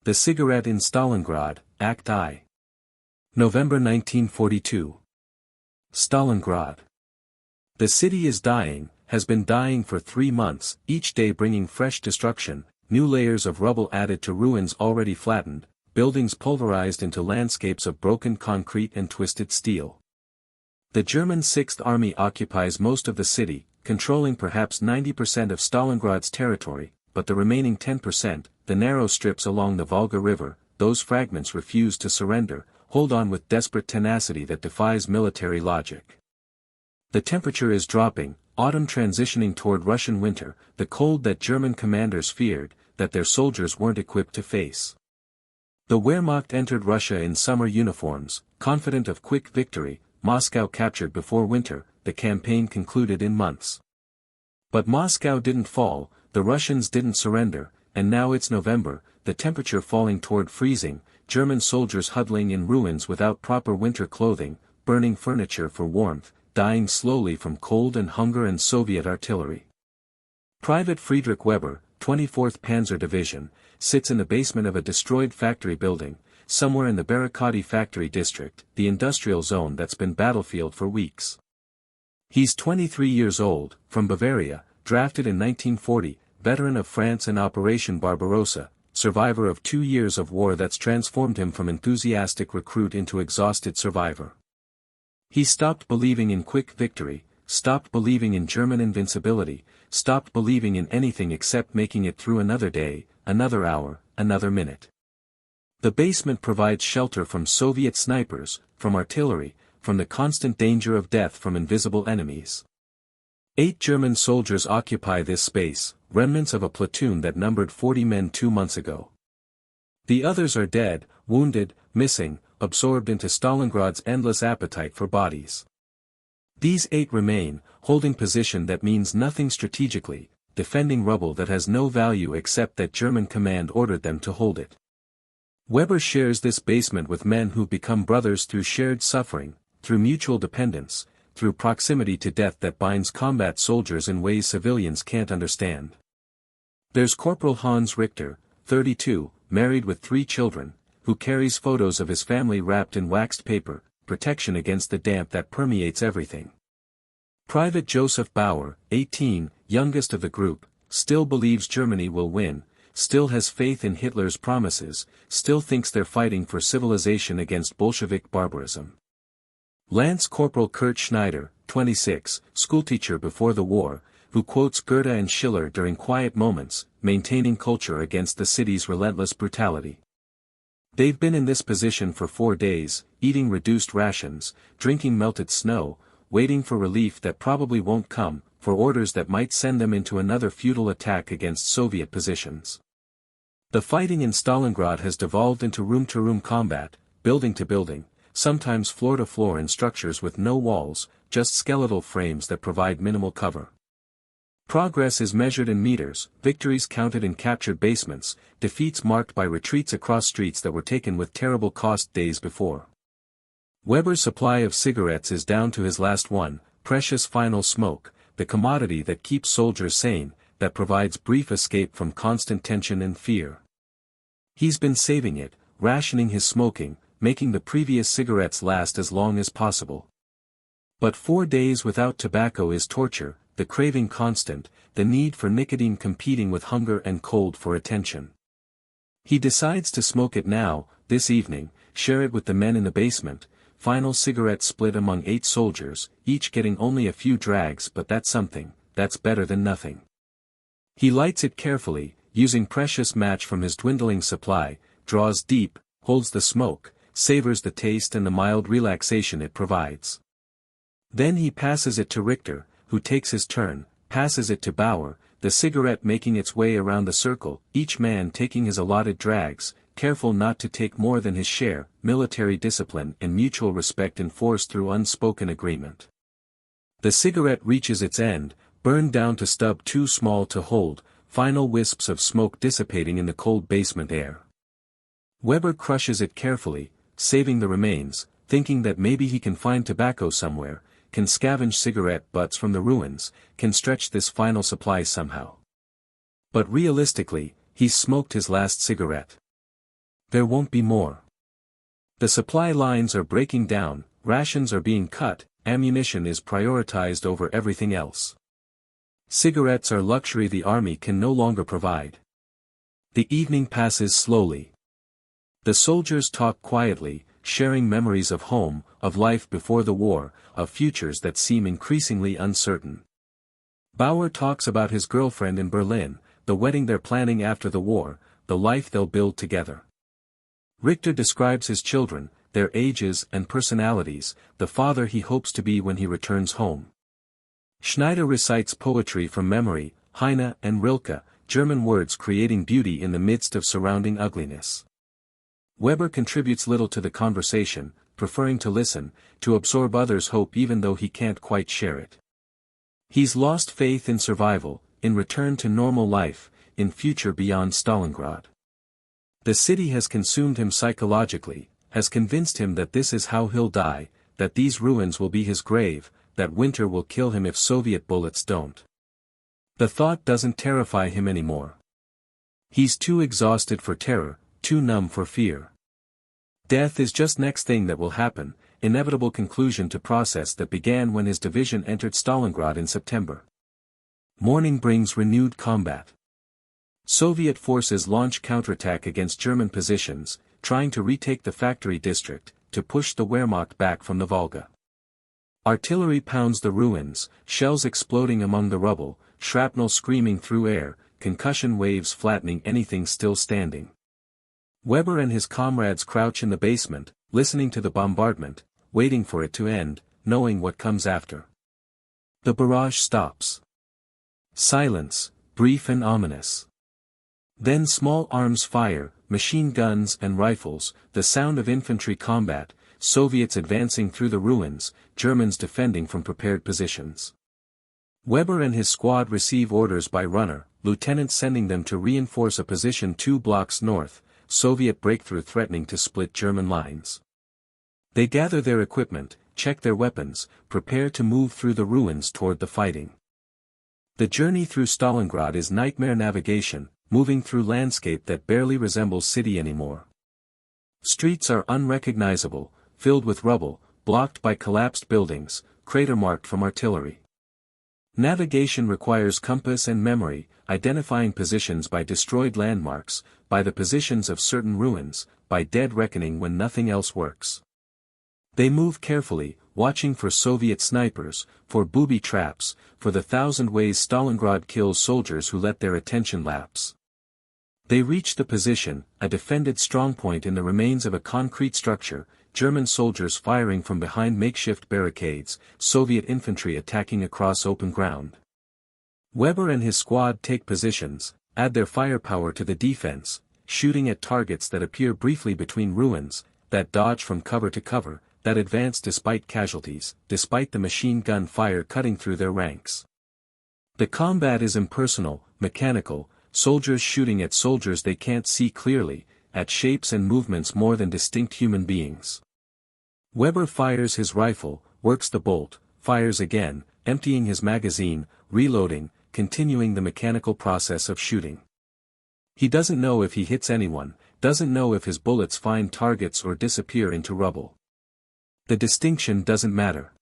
The Cigarette in Stalingrad, Act I. November 1942. Stalingrad. The city is dying, has been dying for 3 months, each day bringing fresh destruction, new layers of rubble added to ruins already flattened, buildings pulverized into landscapes of broken concrete and twisted steel. The German Sixth Army occupies most of the city, controlling perhaps 90% of Stalingrad's territory, but the remaining 10%, the narrow strips along the Volga River, those fragments refuse to surrender, hold on with desperate tenacity that defies military logic. The temperature is dropping, autumn transitioning toward Russian winter, the cold that German commanders feared, that their soldiers weren't equipped to face. The Wehrmacht entered Russia in summer uniforms, confident of quick victory, Moscow captured before winter, the campaign concluded in months. But Moscow didn't fall, the Russians didn't surrender, and now it's November, the temperature falling toward freezing, German soldiers huddling in ruins without proper winter clothing, burning furniture for warmth, dying slowly from cold and hunger and Soviet artillery. Private Friedrich Weber, 24th Panzer Division, sits in the basement of a destroyed factory building, somewhere in the Barikady factory district, the industrial zone that's been battlefield for weeks. He's 23 years old, from Bavaria, drafted in 1940, veteran of France and Operation Barbarossa, survivor of 2 years of war that's transformed him from enthusiastic recruit into exhausted survivor. He stopped believing in quick victory, stopped believing in German invincibility, stopped believing in anything except making it through another day, another hour, another minute. The basement provides shelter from Soviet snipers, from artillery, from the constant danger of death from invisible enemies. 8 German soldiers occupy this space, remnants of a platoon that numbered 40 men 2 months ago. The others are dead, wounded, missing, absorbed into Stalingrad's endless appetite for bodies. These 8 remain, holding position that means nothing strategically, defending rubble that has no value except that German command ordered them to hold it. Weber shares this basement with men who've become brothers through shared suffering, through mutual dependence, through proximity to death that binds combat soldiers in ways civilians can't understand. There's Corporal Hans Richter, 32, married with 3 children, who carries photos of his family wrapped in waxed paper, protection against the damp that permeates everything. Private Joseph Bauer, 18, youngest of the group, still believes Germany will win, still has faith in Hitler's promises, still thinks they're fighting for civilization against Bolshevik barbarism. Lance Corporal Kurt Schneider, 26, schoolteacher before the war, who quotes Goethe and Schiller during quiet moments, maintaining culture against the city's relentless brutality. They've been in this position for 4 days, eating reduced rations, drinking melted snow, waiting for relief that probably won't come, for orders that might send them into another futile attack against Soviet positions. The fighting in Stalingrad has devolved into room-to-room combat, building to building, sometimes floor-to-floor in structures with no walls, just skeletal frames that provide minimal cover. Progress is measured in meters, victories counted in captured basements, defeats marked by retreats across streets that were taken with terrible cost days before. Weber's supply of cigarettes is down to his last one, precious final smoke, the commodity that keeps soldiers sane, that provides brief escape from constant tension and fear. He's been saving it, rationing his smoking, making the previous cigarettes last as long as possible. But 4 days without tobacco is torture, the craving constant, the need for nicotine competing with hunger and cold for attention. He decides to smoke it now, this evening, share it with the men in the basement, final cigarette split among 8 soldiers, each getting only a few drags, but that's something, that's better than nothing. He lights it carefully, using precious match from his dwindling supply, draws deep, holds the smoke, savors the taste and the mild relaxation it provides. Then he passes it to Richter, who takes his turn, passes it to Bauer, the cigarette making its way around the circle, each man taking his allotted drags, careful not to take more than his share, military discipline and mutual respect enforced through unspoken agreement. The cigarette reaches its end, burned down to stub too small to hold, final wisps of smoke dissipating in the cold basement air. Weber crushes it carefully, saving the remains, thinking that maybe he can find tobacco somewhere, can scavenge cigarette butts from the ruins, can stretch this final supply somehow. But realistically, he's smoked his last cigarette. There won't be more. The supply lines are breaking down, rations are being cut, ammunition is prioritized over everything else. Cigarettes are luxury the army can no longer provide. The evening passes slowly. The soldiers talk quietly, sharing memories of home, of life before the war, of futures that seem increasingly uncertain. Bauer talks about his girlfriend in Berlin, the wedding they're planning after the war, the life they'll build together. Richter describes his children, their ages and personalities, the father he hopes to be when he returns home. Schneider recites poetry from memory, Heine and Rilke, German words creating beauty in the midst of surrounding ugliness. Weber contributes little to the conversation, preferring to listen, to absorb others' hope even though he can't quite share it. He's lost faith in survival, in return to normal life, in future beyond Stalingrad. The city has consumed him psychologically, has convinced him that this is how he'll die, that these ruins will be his grave, that winter will kill him if Soviet bullets don't. The thought doesn't terrify him anymore. He's too exhausted for terror, too numb for fear. Death is just next thing that will happen, inevitable conclusion to process that began when his division entered Stalingrad in September. Morning brings renewed combat. Soviet forces launch counterattack against German positions, trying to retake the factory district, to push the Wehrmacht back from the Volga. Artillery pounds the ruins, shells exploding among the rubble, shrapnel screaming through air, concussion waves flattening anything still standing. Weber and his comrades crouch in the basement, listening to the bombardment, waiting for it to end, knowing what comes after. The barrage stops. Silence, brief and ominous. Then small arms fire, machine guns and rifles, the sound of infantry combat, Soviets advancing through the ruins, Germans defending from prepared positions. Weber and his squad receive orders by Runner, lieutenant sending them to reinforce a position 2 blocks north, Soviet breakthrough threatening to split German lines. They gather their equipment, check their weapons, prepare to move through the ruins toward the fighting. The journey through Stalingrad is nightmare navigation, moving through landscape that barely resembles city anymore. Streets are unrecognizable, filled with rubble, blocked by collapsed buildings, crater-marked from artillery. Navigation requires compass and memory, identifying positions by destroyed landmarks, by the positions of certain ruins, by dead reckoning when nothing else works. They move carefully, watching for Soviet snipers, for booby traps, for the 1,000 ways Stalingrad kills soldiers who let their attention lapse. They reach the position, a defended strongpoint in the remains of a concrete structure, German soldiers firing from behind makeshift barricades, Soviet infantry attacking across open ground. Weber and his squad take positions, add their firepower to the defense, shooting at targets that appear briefly between ruins, that dodge from cover to cover, that advance despite casualties, despite the machine gun fire cutting through their ranks. The combat is impersonal, mechanical, soldiers shooting at soldiers they can't see clearly, at shapes and movements more than distinct human beings. Weber fires his rifle, works the bolt, fires again, emptying his magazine, reloading, continuing the mechanical process of shooting. He doesn't know if he hits anyone, doesn't know if his bullets find targets or disappear into rubble. The distinction doesn't matter.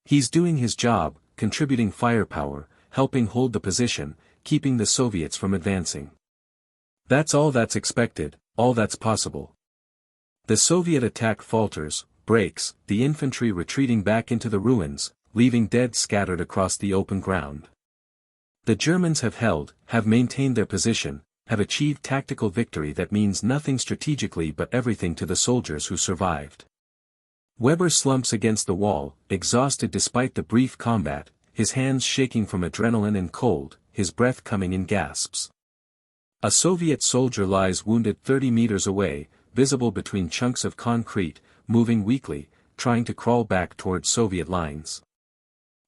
He's doing his job, contributing firepower, helping hold the position, keeping the Soviets from advancing. That's all that's expected, all that's possible. The Soviet attack falters, breaks, the infantry retreating back into the ruins, leaving dead scattered across the open ground. The Germans have held, have maintained their position, have achieved tactical victory that means nothing strategically but everything to the soldiers who survived. Weber slumps against the wall, exhausted despite the brief combat, his hands shaking from adrenaline and cold, his breath coming in gasps. A Soviet soldier lies wounded 30 meters away, visible between chunks of concrete, moving weakly, trying to crawl back towards Soviet lines.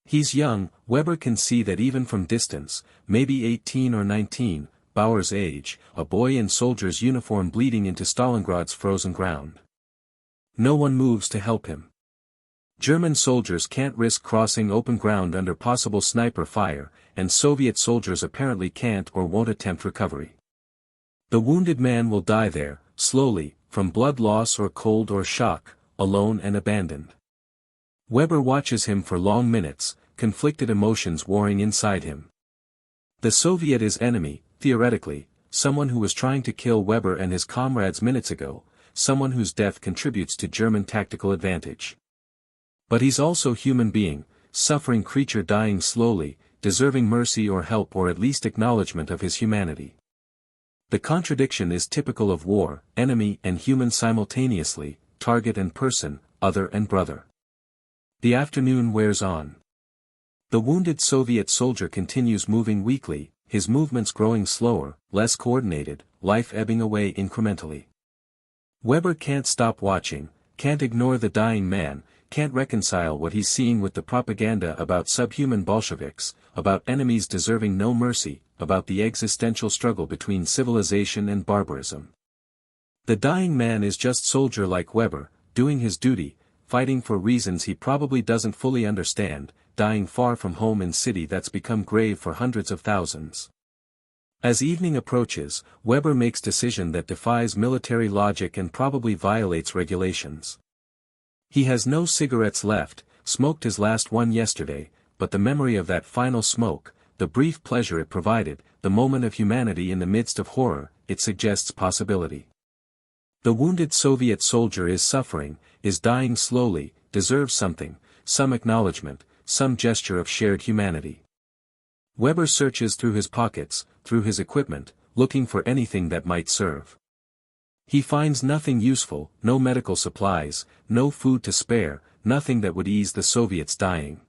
He's young, Weber can see that even from distance, maybe 18 or 19, Bauer's age, a boy in soldier's uniform bleeding into Stalingrad's frozen ground. No one moves to help him. German soldiers can't risk crossing open ground under possible sniper fire, and Soviet soldiers apparently can't or won't attempt recovery. The wounded man will die there, slowly, from blood loss or cold or shock, alone and abandoned. Weber watches him for long minutes, conflicted emotions warring inside him. The Soviet is enemy, theoretically, someone who was trying to kill Weber and his comrades minutes ago, someone whose death contributes to German tactical advantage. But he's also human being, suffering creature dying slowly, deserving mercy or help or at least acknowledgement of his humanity. The contradiction is typical of war, enemy and human simultaneously, target and person, other and brother. The afternoon wears on. The wounded Soviet soldier continues moving weakly, his movements growing slower, less coordinated, life ebbing away incrementally. Weber can't stop watching, can't ignore the dying man, can't reconcile what he's seeing with the propaganda about subhuman Bolsheviks, about enemies deserving no mercy, about the existential struggle between civilization and barbarism. The dying man is just soldier like Weber, doing his duty, fighting for reasons he probably doesn't fully understand, dying far from home in city that's become grave for hundreds of thousands. As evening approaches, Weber makes decision that defies military logic and probably violates regulations. He has no cigarettes left, smoked his last one yesterday, but the memory of that final smoke, the brief pleasure it provided, the moment of humanity in the midst of horror, it suggests possibility. The wounded Soviet soldier is suffering, is dying slowly, deserves something, some acknowledgement, some gesture of shared humanity. Weber searches through his pockets, through his equipment, looking for anything that might serve. He finds nothing useful, no medical supplies, no food to spare, nothing that would ease the Soviets dying.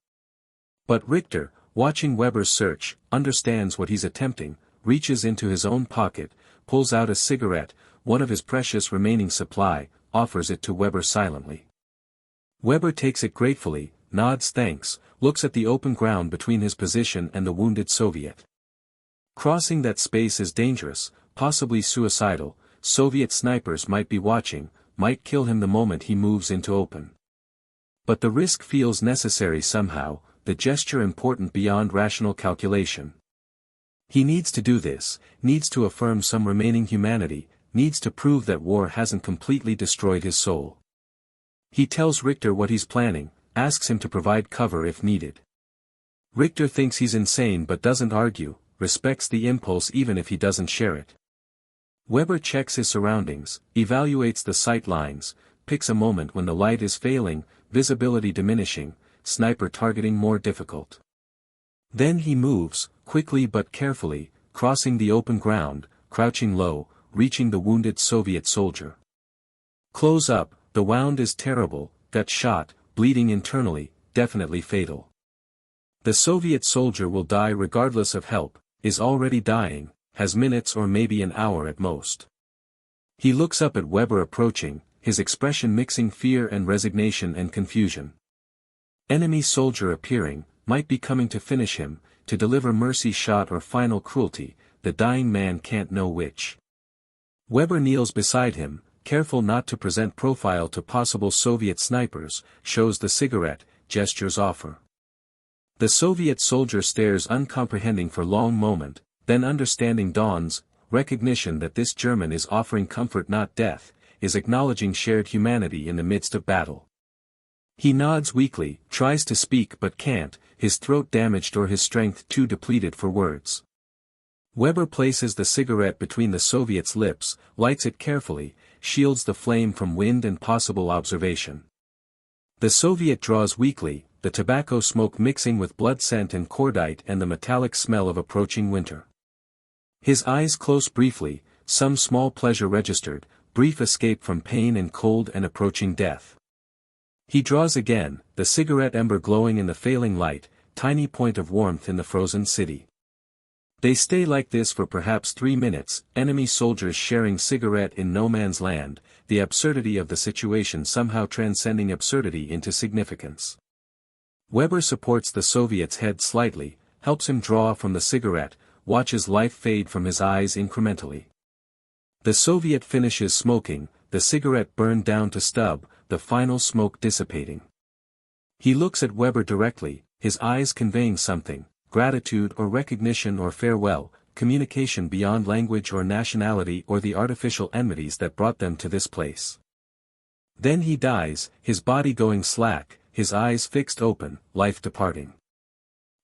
But Richter, watching Weber's search, understands what he's attempting, reaches into his own pocket, pulls out a cigarette, one of his precious remaining supply, offers it to Weber silently. Weber takes it gratefully, nods thanks, looks at the open ground between his position and the wounded Soviet. Crossing that space is dangerous, possibly suicidal. Soviet snipers might be watching, might kill him the moment he moves into open. But the risk feels necessary somehow, the gesture important beyond rational calculation. He needs to do this, needs to affirm some remaining humanity, needs to prove that war hasn't completely destroyed his soul. He tells Richter what he's planning, asks him to provide cover if needed. Richter thinks he's insane but doesn't argue, respects the impulse even if he doesn't share it. Weber checks his surroundings, evaluates the sight lines, picks a moment when the light is failing, visibility diminishing, sniper targeting more difficult. Then he moves, quickly but carefully, crossing the open ground, crouching low, reaching the wounded Soviet soldier. Close up, the wound is terrible, gut shot, bleeding internally, definitely fatal. The Soviet soldier will die regardless of help, is already dying, has minutes or maybe an hour at most. He looks up at Weber approaching, his expression mixing fear and resignation and confusion. Enemy soldier appearing, might be coming to finish him, to deliver mercy shot or final cruelty, the dying man can't know which. Weber kneels beside him, careful not to present profile to possible Soviet snipers, shows the cigarette, gestures offer. The Soviet soldier stares uncomprehending for long moment, then understanding dawns, recognition that this German is offering comfort not death, is acknowledging shared humanity in the midst of battle. He nods weakly, tries to speak but can't, his throat damaged or his strength too depleted for words. Weber places the cigarette between the Soviet's lips, lights it carefully, shields the flame from wind and possible observation. The Soviet draws weakly, the tobacco smoke mixing with blood scent and cordite and the metallic smell of approaching winter. His eyes close briefly, some small pleasure registered, brief escape from pain and cold and approaching death. He draws again, the cigarette ember glowing in the failing light, tiny point of warmth in the frozen city. They stay like this for perhaps 3 minutes, enemy soldiers sharing cigarette in no man's land, the absurdity of the situation somehow transcending absurdity into significance. Weber supports the Soviet's head slightly, helps him draw from the cigarette, watches life fade from his eyes incrementally. The Soviet finishes smoking, the cigarette burned down to stub, the final smoke dissipating. He looks at Weber directly, his eyes conveying something, gratitude or recognition or farewell, communication beyond language or nationality or the artificial enmities that brought them to this place. Then he dies, his body going slack, his eyes fixed open, life departing.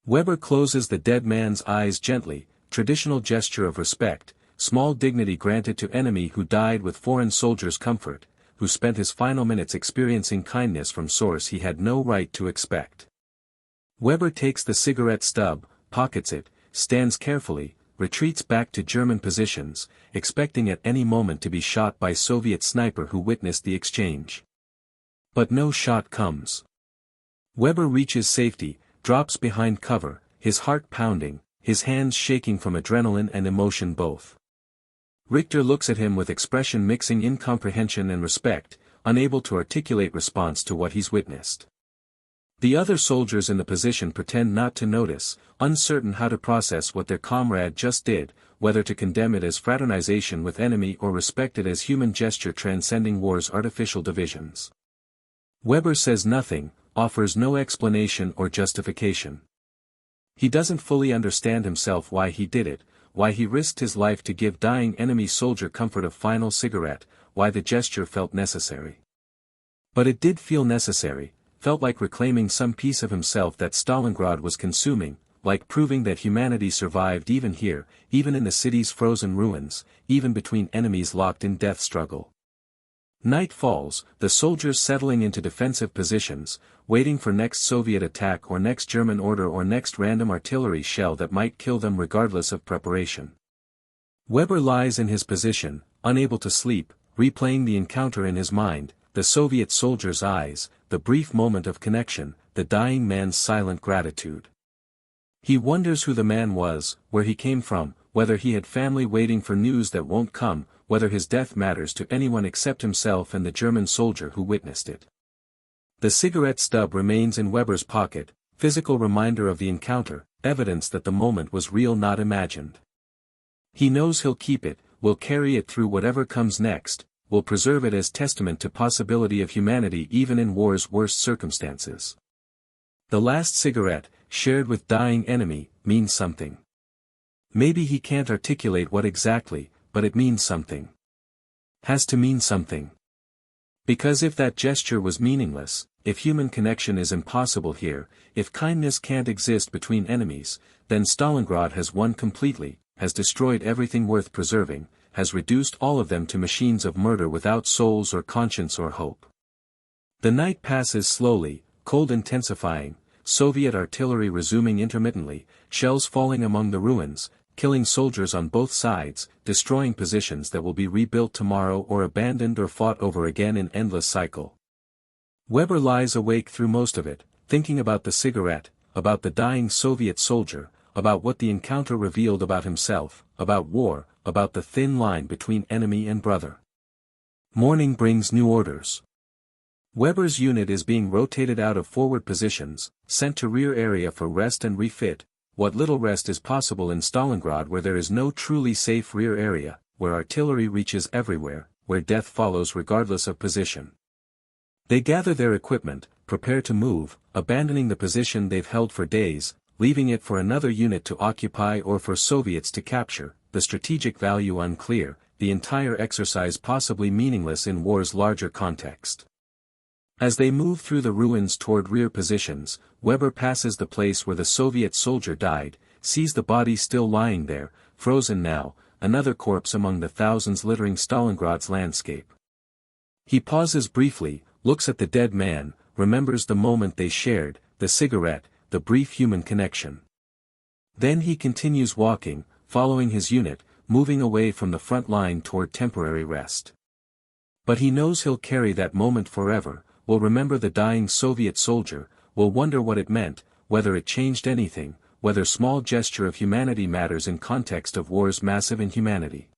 Weber closes the dead man's eyes gently, traditional gesture of respect, small dignity granted to enemy who died with foreign soldiers' comfort, who spent his final minutes experiencing kindness from source he had no right to expect. Weber takes the cigarette stub, pockets it, stands carefully, retreats back to German positions, expecting at any moment to be shot by Soviet sniper who witnessed the exchange. But no shot comes. Weber reaches safety, drops behind cover, his heart pounding, his hands shaking from adrenaline and emotion both. Richter looks at him with expression mixing incomprehension and respect, unable to articulate response to what he's witnessed. The other soldiers in the position pretend not to notice, uncertain how to process what their comrade just did, whether to condemn it as fraternization with enemy or respect it as human gesture transcending war's artificial divisions. Weber says nothing, offers no explanation or justification. He doesn't fully understand himself why he did it, why he risked his life to give dying enemy soldier comfort of final cigarette, why the gesture felt necessary. But it did feel necessary, felt like reclaiming some piece of himself that Stalingrad was consuming, like proving that humanity survived even here, even in the city's frozen ruins, even between enemies locked in death struggle. Night falls, the soldiers settling into defensive positions, waiting for next Soviet attack or next German order or next random artillery shell that might kill them regardless of preparation. Weber lies in his position, unable to sleep, replaying the encounter in his mind, the Soviet soldier's eyes, the brief moment of connection, the dying man's silent gratitude. He wonders who the man was, where he came from, whether he had family waiting for news that won't come, whether his death matters to anyone except himself and the German soldier who witnessed it. The cigarette stub remains in Weber's pocket, physical reminder of the encounter, evidence that the moment was real not imagined. He knows he'll keep it, will carry it through whatever comes next, will preserve it as testament to possibility of humanity even in war's worst circumstances. The last cigarette, shared with dying enemy, means something. Maybe he can't articulate what exactly, but it means something. Has to mean something. Because if that gesture was meaningless, if human connection is impossible here, if kindness can't exist between enemies, then Stalingrad has won completely, has destroyed everything worth preserving, has reduced all of them to machines of murder without souls or conscience or hope. The night passes slowly, cold intensifying, Soviet artillery resuming intermittently, shells falling among the ruins, killing soldiers on both sides, destroying positions that will be rebuilt tomorrow or abandoned or fought over again in endless cycle. Weber lies awake through most of it, thinking about the cigarette, about the dying Soviet soldier, about what the encounter revealed about himself, about war, about the thin line between enemy and brother. Morning brings new orders. Weber's unit is being rotated out of forward positions, sent to rear area for rest and refit, what little rest is possible in Stalingrad where there is no truly safe rear area, where artillery reaches everywhere, where death follows regardless of position. They gather their equipment, prepare to move, abandoning the position they've held for days, leaving it for another unit to occupy or for Soviets to capture, the strategic value unclear, the entire exercise possibly meaningless in war's larger context. As they move through the ruins toward rear positions, Weber passes the place where the Soviet soldier died, sees the body still lying there, frozen now, another corpse among the thousands littering Stalingrad's landscape. He pauses briefly, looks at the dead man, remembers the moment they shared, the cigarette, the brief human connection. Then he continues walking, following his unit, moving away from the front line toward temporary rest. But he knows he'll carry that moment forever, will remember the dying Soviet soldier, will wonder what it meant, whether it changed anything, whether small gesture of humanity matters in context of war's massive inhumanity.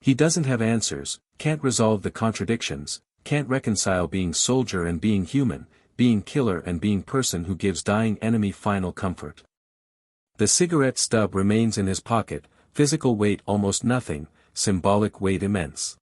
He doesn't have answers, can't resolve the contradictions, can't reconcile being soldier and being human, being killer and being person who gives dying enemy final comfort. The cigarette stub remains in his pocket, physical weight almost nothing, symbolic weight immense.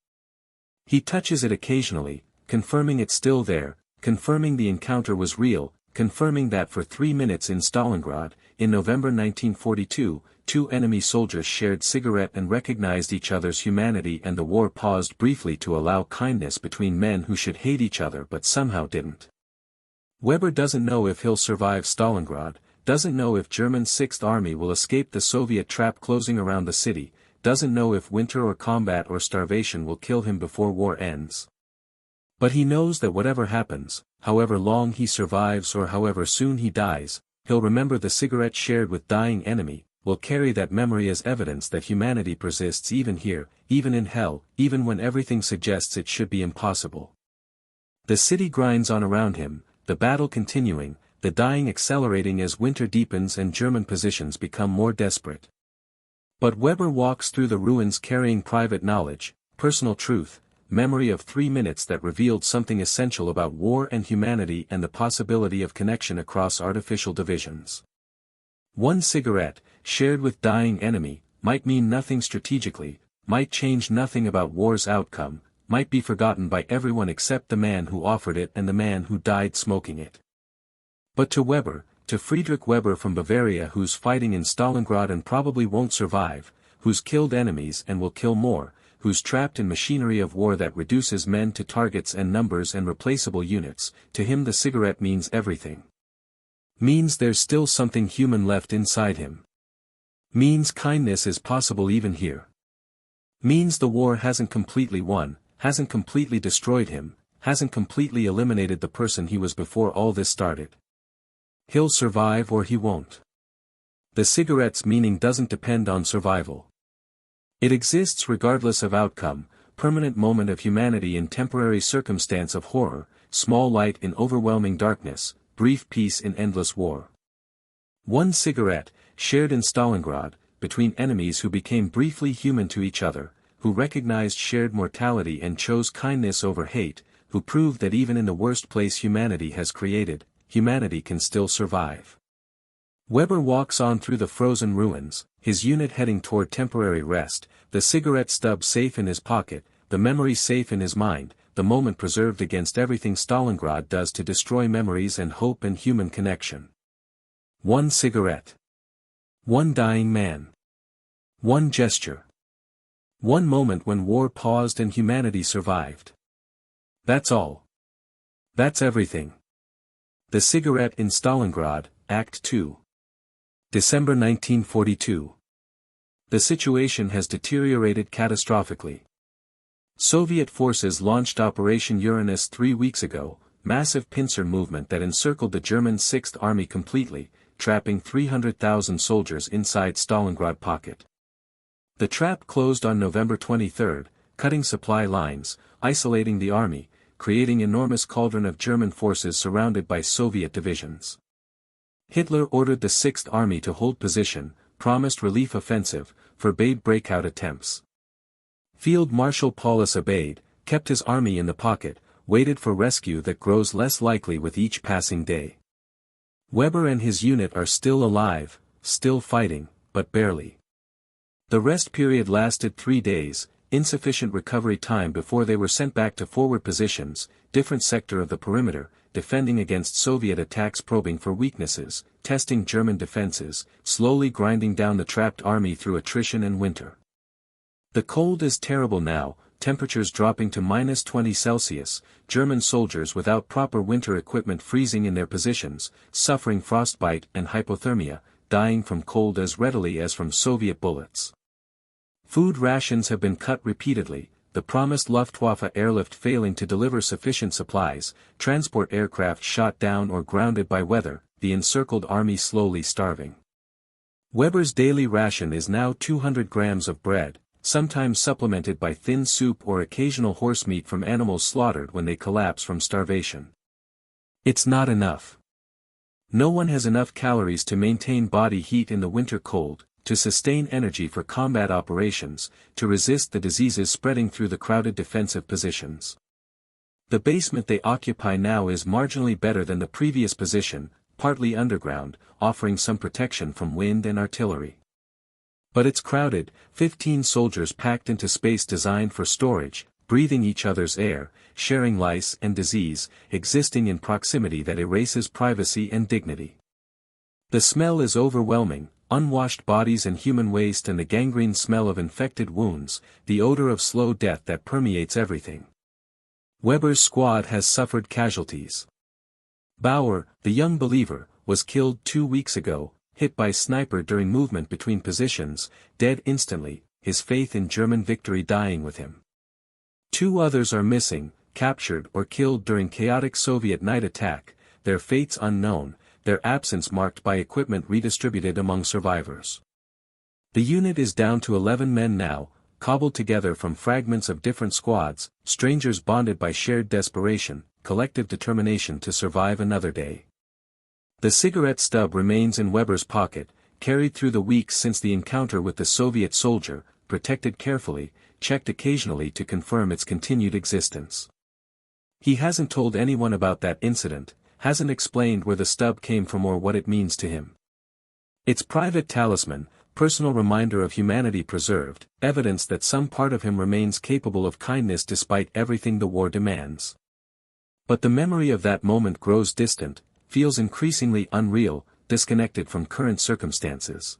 He touches it occasionally, confirming it's still there, confirming the encounter was real, confirming that for 3 minutes in Stalingrad, in November 1942, two enemy soldiers shared cigarette and recognized each other's humanity, and the war paused briefly to allow kindness between men who should hate each other but somehow didn't. Weber doesn't know if he'll survive Stalingrad, doesn't know if German 6th Army will escape the Soviet trap closing around the city, doesn't know if winter or combat or starvation will kill him before war ends. But he knows that whatever happens, however long he survives or however soon he dies, he'll remember the cigarette shared with dying enemy, will carry that memory as evidence that humanity persists even here, even in hell, even when everything suggests it should be impossible. The city grinds on around him, the battle continuing, the dying accelerating as winter deepens and German positions become more desperate. But Weber walks through the ruins carrying private knowledge, personal truth, memory of 3 minutes that revealed something essential about war and humanity and the possibility of connection across artificial divisions. One cigarette, shared with dying enemy, might mean nothing strategically, might change nothing about war's outcome, might be forgotten by everyone except the man who offered it and the man who died smoking it. But to Weber, to Friedrich Weber from Bavaria, who's fighting in Stalingrad and probably won't survive, who's killed enemies and will kill more, who's trapped in machinery of war that reduces men to targets and numbers and replaceable units, to him the cigarette means everything. Means there's still something human left inside him. Means kindness is possible even here. Means the war hasn't completely won, hasn't completely destroyed him, hasn't completely eliminated the person he was before all this started. He'll survive or he won't. The cigarette's meaning doesn't depend on survival. It exists regardless of outcome, permanent moment of humanity in temporary circumstance of horror, small light in overwhelming darkness, brief peace in endless war. One cigarette, shared in Stalingrad, between enemies who became briefly human to each other, who recognized shared mortality and chose kindness over hate, who proved that even in the worst place humanity has created, humanity can still survive. Weber walks on through the frozen ruins, his unit heading toward temporary rest, the cigarette stub safe in his pocket, the memory safe in his mind, the moment preserved against everything Stalingrad does to destroy memories and hope and human connection. One cigarette. One dying man. One gesture. One moment when war paused and humanity survived. That's all. That's everything. The Cigarette in Stalingrad, Act 2. December 1942. The situation has deteriorated catastrophically. Soviet forces launched Operation Uranus 3 weeks ago, massive pincer movement that encircled the German 6th Army completely, trapping 300,000 soldiers inside Stalingrad pocket. The trap closed on November 23, cutting supply lines, isolating the army, creating enormous cauldron of German forces surrounded by Soviet divisions. Hitler ordered the 6th Army to hold position, promised relief offensive, forbade breakout attempts. Field Marshal Paulus obeyed, kept his army in the pocket, waited for rescue that grows less likely with each passing day. Weber and his unit are still alive, still fighting, but barely. The rest period lasted 3 days, insufficient recovery time before they were sent back to forward positions, different sector of the perimeter, defending against Soviet attacks, probing for weaknesses, testing German defenses, slowly grinding down the trapped army through attrition and winter. The cold is terrible now, temperatures dropping to -20°C, German soldiers without proper winter equipment freezing in their positions, suffering frostbite and hypothermia, dying from cold as readily as from Soviet bullets. Food rations have been cut repeatedly, the promised Luftwaffe airlift failing to deliver sufficient supplies, transport aircraft shot down or grounded by weather, the encircled army slowly starving. Weber's daily ration is now 200 grams of bread, sometimes supplemented by thin soup or occasional horse meat from animals slaughtered when they collapse from starvation. It's not enough. No one has enough calories to maintain body heat in the winter cold, to sustain energy for combat operations, to resist the diseases spreading through the crowded defensive positions. The basement they occupy now is marginally better than the previous position, partly underground, offering some protection from wind and artillery. But it's crowded, 15 soldiers packed into space designed for storage, breathing each other's air, sharing lice and disease, existing in proximity that erases privacy and dignity. The smell is overwhelming, unwashed bodies and human waste and the gangrene smell of infected wounds, the odor of slow death that permeates everything. Weber's squad has suffered casualties. Bauer, the young believer, was killed 2 weeks ago, hit by sniper during movement between positions, dead instantly, his faith in German victory dying with him. 2 others are missing, captured or killed during chaotic Soviet night attack, their fates unknown, their absence marked by equipment redistributed among survivors. The unit is down to 11 men now, cobbled together from fragments of different squads, strangers bonded by shared desperation, collective determination to survive another day. The cigarette stub remains in Weber's pocket, carried through the weeks since the encounter with the Soviet soldier, protected carefully, checked occasionally to confirm its continued existence. He hasn't told anyone about that incident, hasn't explained where the stub came from or what it means to him. It's private talisman, personal reminder of humanity preserved, evidence that some part of him remains capable of kindness despite everything the war demands. But the memory of that moment grows distant, feels increasingly unreal, disconnected from current circumstances.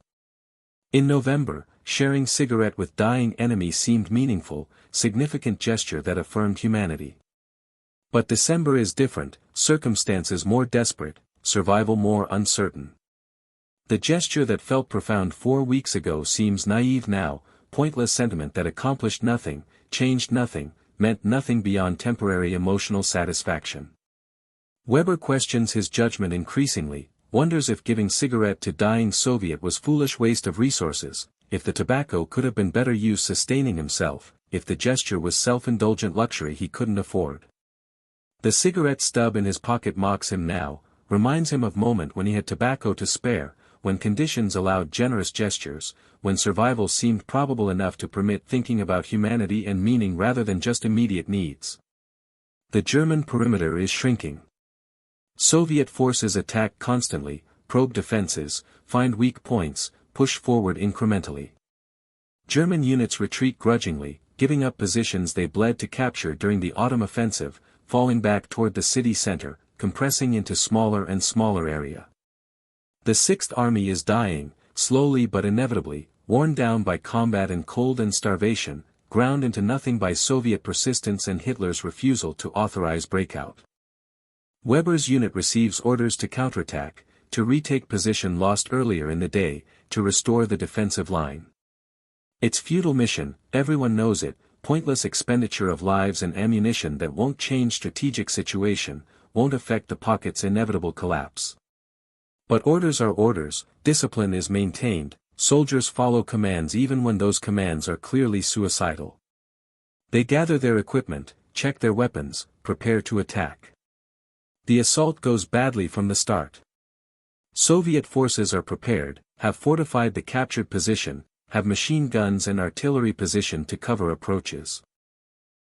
In November, sharing cigarette with dying enemy seemed meaningful, significant gesture that affirmed humanity. But December is different, circumstances more desperate, survival more uncertain. The gesture that felt profound 4 weeks ago seems naive now, pointless sentiment that accomplished nothing, changed nothing, meant nothing beyond temporary emotional satisfaction. Weber questions his judgment increasingly, wonders if giving cigarette to dying Soviet was foolish waste of resources, if the tobacco could have been better used sustaining himself, if the gesture was self-indulgent luxury he couldn't afford. The cigarette stub in his pocket mocks him now, reminds him of moment when he had tobacco to spare, when conditions allowed generous gestures, when survival seemed probable enough to permit thinking about humanity and meaning rather than just immediate needs. The German perimeter is shrinking. Soviet forces attack constantly, probe defenses, find weak points, push forward incrementally. German units retreat grudgingly, giving up positions they bled to capture during the autumn offensive, falling back toward the city center, compressing into smaller and smaller area. The Sixth Army is dying, slowly but inevitably, worn down by combat and cold and starvation, ground into nothing by Soviet persistence and Hitler's refusal to authorize breakout. Weber's unit receives orders to counterattack, to retake position lost earlier in the day, to restore the defensive line. Its futile mission, everyone knows it, pointless expenditure of lives and ammunition that won't change strategic situation, won't affect the pocket's inevitable collapse. But orders are orders, discipline is maintained, soldiers follow commands even when those commands are clearly suicidal. They gather their equipment, check their weapons, prepare to attack. The assault goes badly from the start. Soviet forces are prepared, have fortified the captured position, have machine guns and artillery positioned to cover approaches.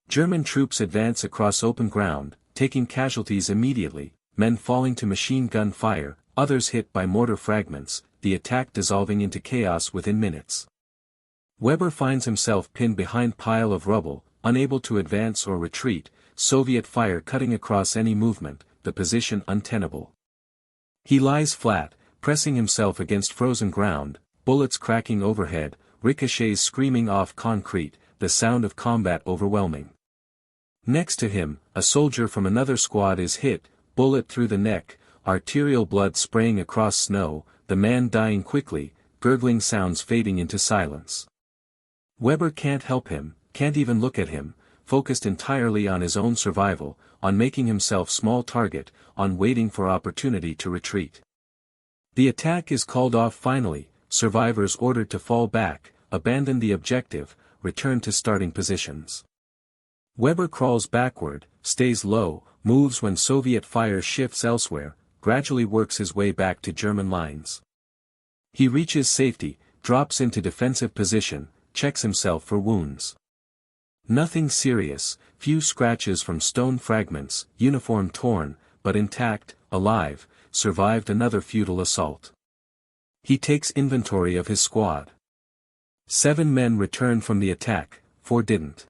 German troops advance across open ground, taking casualties immediately, men falling to machine gun fire, others hit by mortar fragments, the attack dissolving into chaos within minutes. Weber finds himself pinned behind pile of rubble, unable to advance or retreat, Soviet fire cutting across any movement, the position untenable. He lies flat, pressing himself against frozen ground, bullets cracking overhead, ricochets screaming off concrete, the sound of combat overwhelming. Next to him, a soldier from another squad is hit, bullet through the neck, arterial blood spraying across snow, the man dying quickly, gurgling sounds fading into silence. Weber can't help him, can't even look at him, focused entirely on his own survival, on making himself small target, on waiting for opportunity to retreat. The attack is called off finally, survivors ordered to fall back, abandon the objective, return to starting positions. Weber crawls backward, stays low, moves when Soviet fire shifts elsewhere, gradually works his way back to German lines. He reaches safety, drops into defensive position, checks himself for wounds. Nothing serious, few scratches from stone fragments, uniform torn, but intact, alive, survived another futile assault. He takes inventory of his squad. 7 men returned from the attack, 4 didn't.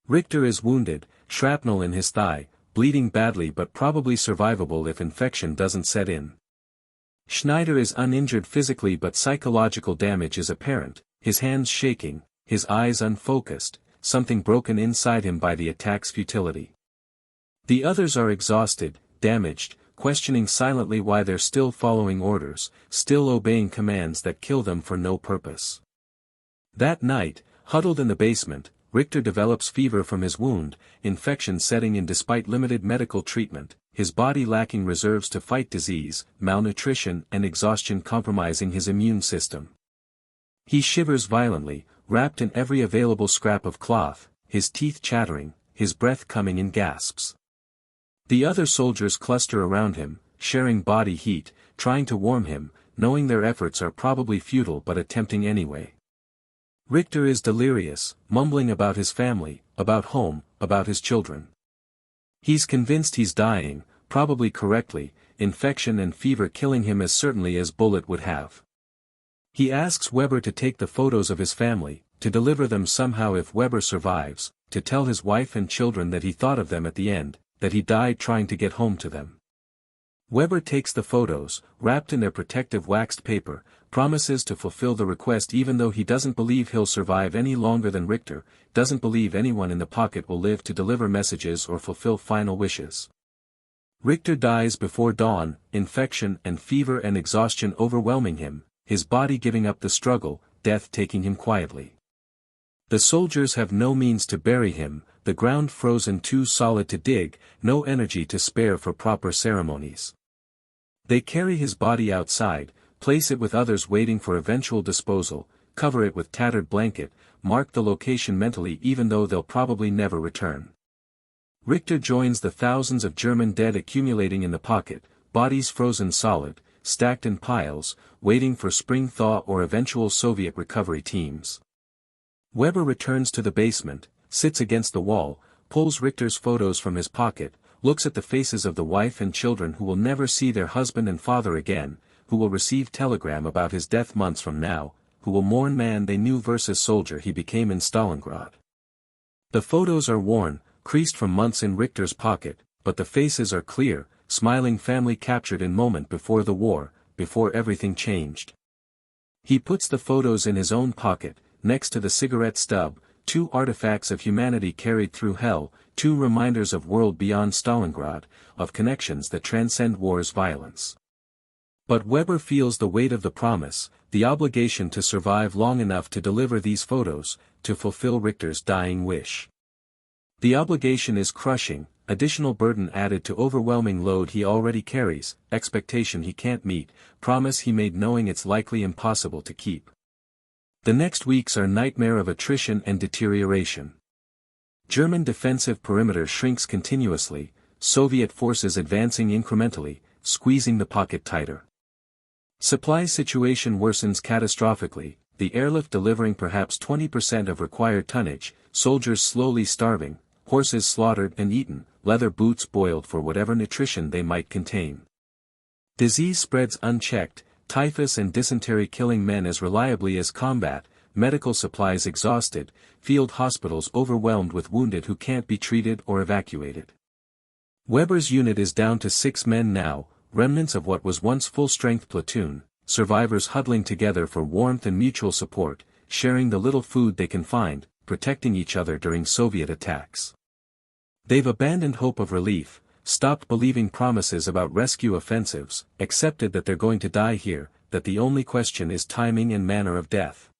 Richter is wounded, shrapnel in his thigh, bleeding badly but probably survivable if infection doesn't set in. Schneider is uninjured physically but psychological damage is apparent, his hands shaking, his eyes unfocused, something broken inside him by the attack's futility. The others are exhausted, damaged, questioning silently why they're still following orders, still obeying commands that kill them for no purpose. That night, huddled in the basement, Richter develops fever from his wound, infection setting in despite limited medical treatment, his body lacking reserves to fight disease, malnutrition and exhaustion compromising his immune system. He shivers violently, wrapped in every available scrap of cloth, his teeth chattering, his breath coming in gasps. The other soldiers cluster around him, sharing body heat, trying to warm him, knowing their efforts are probably futile but attempting anyway. Richter is delirious, mumbling about his family, about home, about his children. He's convinced he's dying, probably correctly, infection and fever killing him as certainly as bullet would have. He asks Weber to take the photos of his family, to deliver them somehow if Weber survives, to tell his wife and children that he thought of them at the end, that he died trying to get home to them. Weber takes the photos, wrapped in their protective waxed paper, promises to fulfill the request even though he doesn't believe he'll survive any longer than Richter, doesn't believe anyone in the pocket will live to deliver messages or fulfill final wishes. Richter dies before dawn, infection and fever and exhaustion overwhelming him, his body giving up the struggle, death taking him quietly. The soldiers have no means to bury him, the ground frozen too solid to dig, no energy to spare for proper ceremonies. They carry his body outside, place it with others waiting for eventual disposal, cover it with tattered blanket, mark the location mentally even though they'll probably never return. Richter joins the thousands of German dead accumulating in the pocket, bodies frozen solid, stacked in piles, waiting for spring thaw or eventual Soviet recovery teams. Weber returns to the basement, sits against the wall, pulls Richter's photos from his pocket, looks at the faces of the wife and children who will never see their husband and father again, who will receive telegram about his death months from now, who will mourn man they knew versus soldier he became in Stalingrad. The photos are worn, creased from months in Richter's pocket, but the faces are clear, smiling family captured in moment before the war, before everything changed. He puts the photos in his own pocket, next to the cigarette stub, two artifacts of humanity carried through hell, two reminders of world beyond Stalingrad, of connections that transcend war's violence. But Weber feels the weight of the promise, the obligation to survive long enough to deliver these photos, to fulfill Richter's dying wish. The obligation is crushing, additional burden added to overwhelming load he already carries, expectation he can't meet, promise he made knowing it's likely impossible to keep. The next weeks are nightmare of attrition and deterioration. German defensive perimeter shrinks continuously, Soviet forces advancing incrementally, squeezing the pocket tighter. Supply situation worsens catastrophically, the airlift delivering perhaps 20% of required tonnage, soldiers slowly starving, horses slaughtered and eaten, leather boots boiled for whatever nutrition they might contain. Disease spreads unchecked, typhus and dysentery killing men as reliably as combat, medical supplies exhausted, field hospitals overwhelmed with wounded who can't be treated or evacuated. Weber's unit is down to 6 men now, remnants of what was once full-strength platoon, survivors huddling together for warmth and mutual support, sharing the little food they can find, protecting each other during Soviet attacks. They've abandoned hope of relief, stopped believing promises about rescue offensives, accepted that they're going to die here, that the only question is timing and manner of death.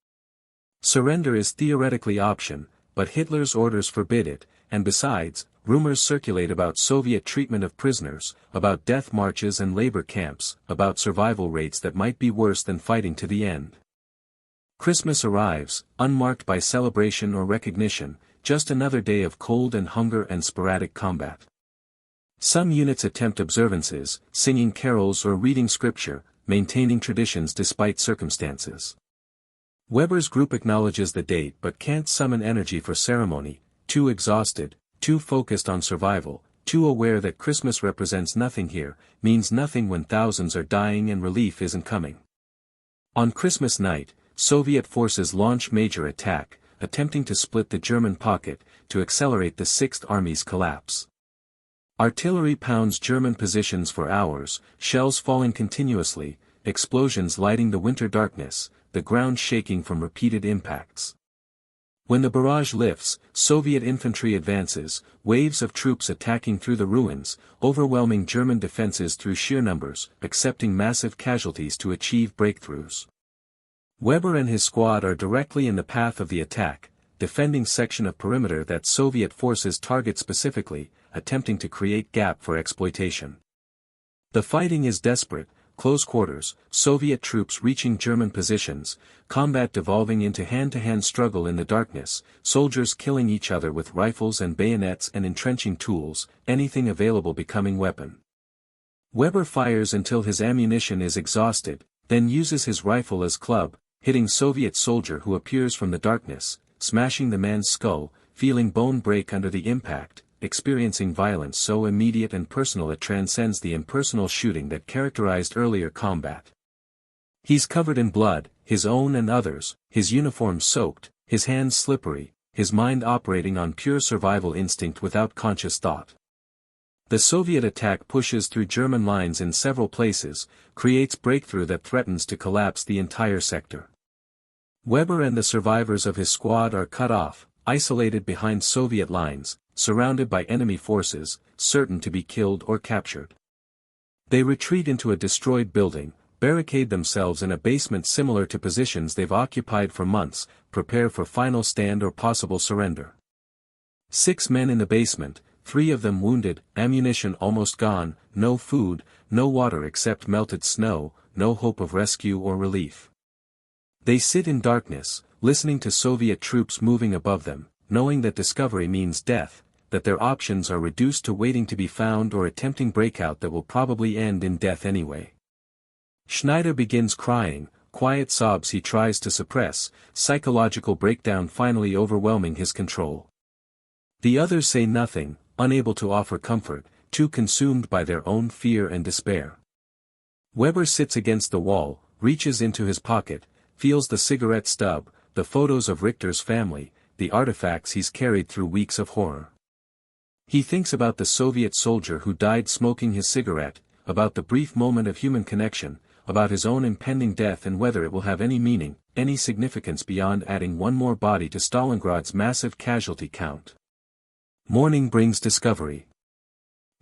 Surrender is theoretically option, but Hitler's orders forbid it, and besides, rumors circulate about Soviet treatment of prisoners, about death marches and labor camps, about survival rates that might be worse than fighting to the end. Christmas arrives, unmarked by celebration or recognition, just another day of cold and hunger and sporadic combat. Some units attempt observances, singing carols or reading scripture, maintaining traditions despite circumstances. Weber's group acknowledges the date but can't summon energy for ceremony, too exhausted, too focused on survival, too aware that Christmas represents nothing here, means nothing when thousands are dying and relief isn't coming. On Christmas night, Soviet forces launch major attack, attempting to split the German pocket, to accelerate the Sixth Army's collapse. Artillery pounds German positions for hours, shells falling continuously, explosions lighting the winter darkness, the ground shaking from repeated impacts. When the barrage lifts, Soviet infantry advances, waves of troops attacking through the ruins, overwhelming German defenses through sheer numbers, accepting massive casualties to achieve breakthroughs. Weber and his squad are directly in the path of the attack, defending section of perimeter that Soviet forces target specifically, attempting to create gap for exploitation. The fighting is desperate, close quarters, Soviet troops reaching German positions, combat devolving into hand-to-hand struggle in the darkness, soldiers killing each other with rifles and bayonets and entrenching tools, anything available becoming weapon. Weber fires until his ammunition is exhausted, then uses his rifle as club, hitting Soviet soldier who appears from the darkness, smashing the man's skull, feeling bone break under the impact, experiencing violence so immediate and personal it transcends the impersonal shooting that characterized earlier combat. He's covered in blood, his own and others, his uniform soaked, his hands slippery, his mind operating on pure survival instinct without conscious thought. The Soviet attack pushes through German lines in several places, creates breakthrough that threatens to collapse the entire sector. Weber and the survivors of his squad are cut off, isolated behind Soviet lines, surrounded by enemy forces, certain to be killed or captured. They retreat into a destroyed building, barricade themselves in a basement similar to positions they've occupied for months, prepare for final stand or possible surrender. 6 men in the basement, 3 of them wounded, ammunition almost gone, no food, no water except melted snow, no hope of rescue or relief. They sit in darkness, listening to Soviet troops moving above them, knowing that discovery means death, that their options are reduced to waiting to be found or attempting breakout that will probably end in death anyway. Schneider begins crying, quiet sobs he tries to suppress, psychological breakdown finally overwhelming his control. The others say nothing, unable to offer comfort, too consumed by their own fear and despair. Weber sits against the wall, reaches into his pocket, feels the cigarette stub, the photos of Richter's family, the artifacts he's carried through weeks of horror. He thinks about the Soviet soldier who died smoking his cigarette, about the brief moment of human connection, about his own impending death and whether it will have any meaning, any significance beyond adding one more body to Stalingrad's massive casualty count. Morning brings discovery.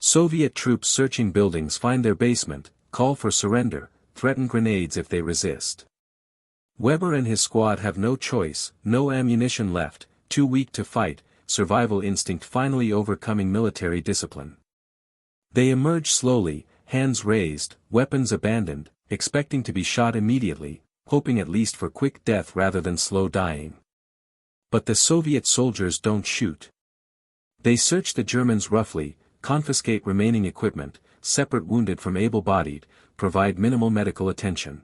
Soviet troops searching buildings find their basement, call for surrender, threaten grenades if they resist. Weber and his squad have no choice, no ammunition left, too weak to fight, survival instinct finally overcoming military discipline. They emerge slowly, hands raised, weapons abandoned, expecting to be shot immediately, hoping at least for quick death rather than slow dying. But the Soviet soldiers don't shoot. They search the Germans roughly, confiscate remaining equipment, separate wounded from able-bodied, provide minimal medical attention.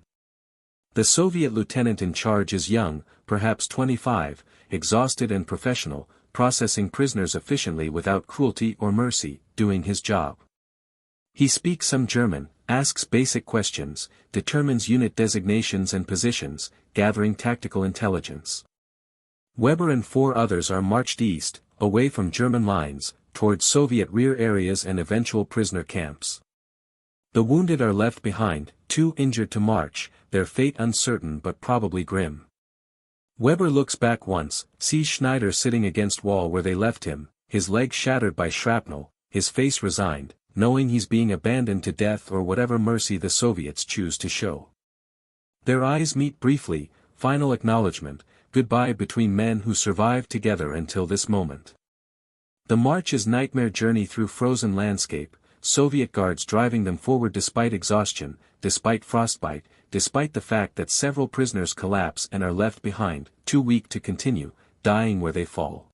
The Soviet lieutenant in charge is young, perhaps 25, exhausted and professional, processing prisoners efficiently without cruelty or mercy, doing his job. He speaks some German, asks basic questions, determines unit designations and positions, gathering tactical intelligence. Weber and 4 others are marched east, away from German lines, towards Soviet rear areas and eventual prisoner camps. The wounded are left behind, too injured to march, their fate uncertain but probably grim. Weber looks back once, sees Schneider sitting against wall where they left him, his leg shattered by shrapnel, his face resigned, knowing he's being abandoned to death or whatever mercy the Soviets choose to show. Their eyes meet briefly, final acknowledgement, goodbye between men who survived together until this moment. The march is nightmare journey through frozen landscape, Soviet guards driving them forward despite exhaustion, despite frostbite, despite the fact that several prisoners collapse and are left behind, too weak to continue, dying where they fall.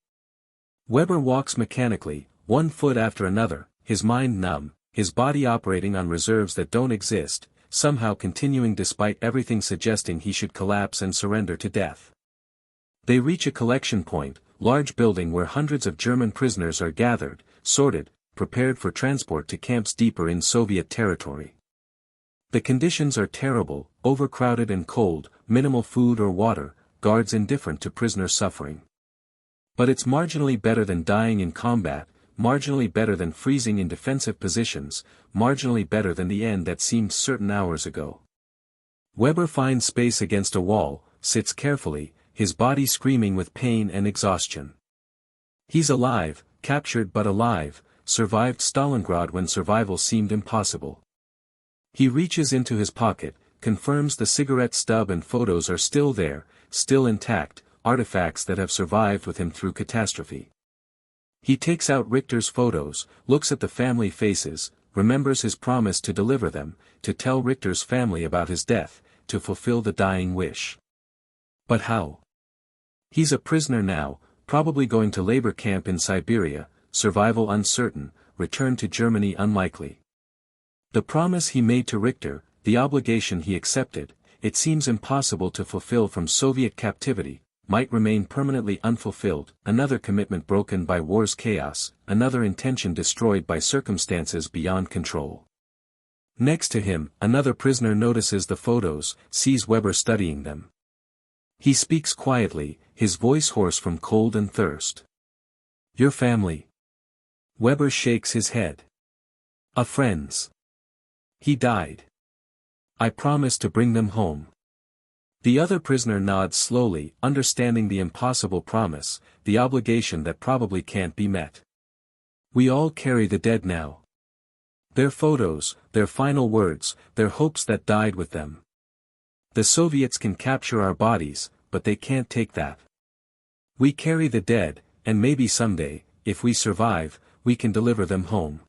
Weber walks mechanically, one foot after another, his mind numb, his body operating on reserves that don't exist, somehow continuing despite everything suggesting he should collapse and surrender to death. They reach a collection point, large building where hundreds of German prisoners are gathered, sorted, prepared for transport to camps deeper in Soviet territory. The conditions are terrible, overcrowded and cold, minimal food or water, guards indifferent to prisoner suffering. But it's marginally better than dying in combat, marginally better than freezing in defensive positions, marginally better than the end that seemed certain hours ago. Weber finds space against a wall, sits carefully, his body screaming with pain and exhaustion. He's alive, captured but alive, survived Stalingrad when survival seemed impossible. He reaches into his pocket, confirms the cigarette stub and photos are still there, still intact, artifacts that have survived with him through catastrophe. He takes out Richter's photos, looks at the family faces, remembers his promise to deliver them, to tell Richter's family about his death, to fulfill the dying wish. But how? He's a prisoner now, probably going to labor camp in Siberia, survival uncertain, return to Germany unlikely. The promise he made to Richter, the obligation he accepted, it seems impossible to fulfill from Soviet captivity, might remain permanently unfulfilled, another commitment broken by war's chaos, another intention destroyed by circumstances beyond control. Next to him, another prisoner notices the photos, sees Weber studying them. He speaks quietly, his voice hoarse from cold and thirst. Your family. Weber shakes his head. A friend's. He died. I promised to bring them home. The other prisoner nods slowly, understanding the impossible promise, the obligation that probably can't be met. We all carry the dead now. Their photos, their final words, their hopes that died with them. The Soviets can capture our bodies, but they can't take that. We carry the dead, and maybe someday, if we survive, we can deliver them home.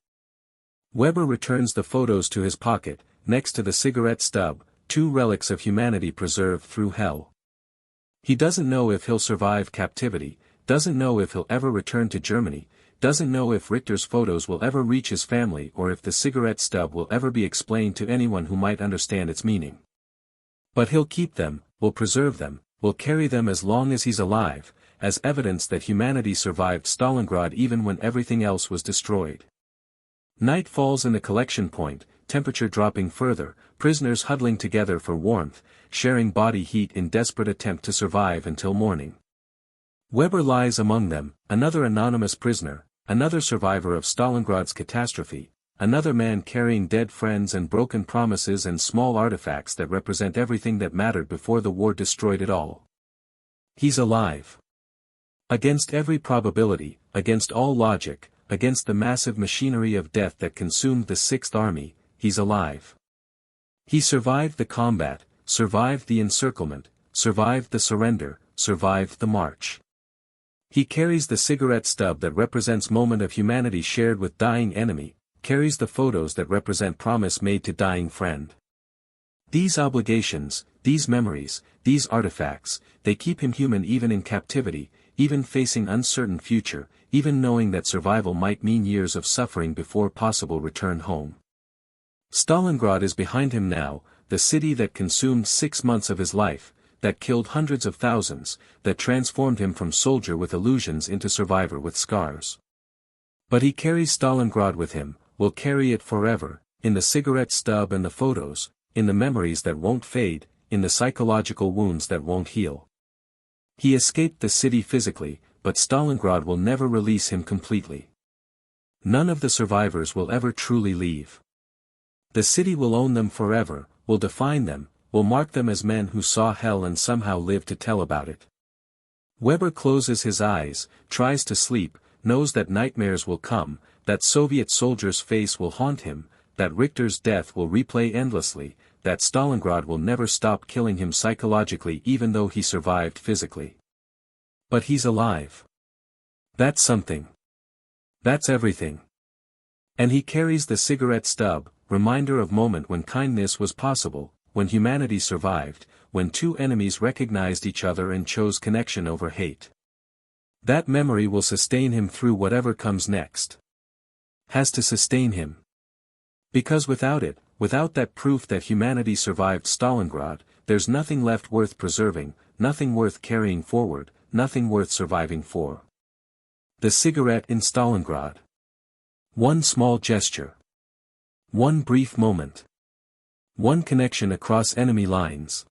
Weber returns the photos to his pocket, next to the cigarette stub, two relics of humanity preserved through hell. He doesn't know if he'll survive captivity, doesn't know if he'll ever return to Germany, doesn't know if Richter's photos will ever reach his family or if the cigarette stub will ever be explained to anyone who might understand its meaning. But he'll keep them, will preserve them, will carry them as long as he's alive, as evidence that humanity survived Stalingrad even when everything else was destroyed. Night falls in the collection point, temperature dropping further, prisoners huddling together for warmth, sharing body heat in desperate attempt to survive until morning. Weber lies among them, another anonymous prisoner, another survivor of Stalingrad's catastrophe, another man carrying dead friends and broken promises and small artifacts that represent everything that mattered before the war destroyed it all. He's alive. Against every probability, against all logic, against the massive machinery of death that consumed the Sixth Army, he's alive. He survived the combat, survived the encirclement, survived the surrender, survived the march. He carries the cigarette stub that represents moment of humanity shared with dying enemy, carries the photos that represent promise made to dying friend. These obligations, these memories, these artifacts, they keep him human even in captivity, even facing uncertain future, even knowing that survival might mean years of suffering before possible return home. Stalingrad is behind him now, the city that consumed 6 months of his life, that killed hundreds of thousands, that transformed him from soldier with illusions into survivor with scars. But he carries Stalingrad with him, will carry it forever, in the cigarette stub and the photos, in the memories that won't fade, in the psychological wounds that won't heal. He escaped the city physically, but Stalingrad will never release him completely. None of the survivors will ever truly leave. The city will own them forever, will define them, will mark them as men who saw hell and somehow lived to tell about it. Weber closes his eyes, tries to sleep, knows that nightmares will come, that Soviet soldier's face will haunt him, that Richter's death will replay endlessly, that Stalingrad will never stop killing him psychologically even though he survived physically. But he's alive. That's something. That's everything. And he carries the cigarette stub, reminder of moment when kindness was possible, when humanity survived, when two enemies recognized each other and chose connection over hate. That memory will sustain him through whatever comes next. Has to sustain him. Because without it, without that proof that humanity survived Stalingrad, there's nothing left worth preserving, nothing worth carrying forward, nothing worth surviving for. The cigarette in Stalingrad. One small gesture. One brief moment. One connection across enemy lines.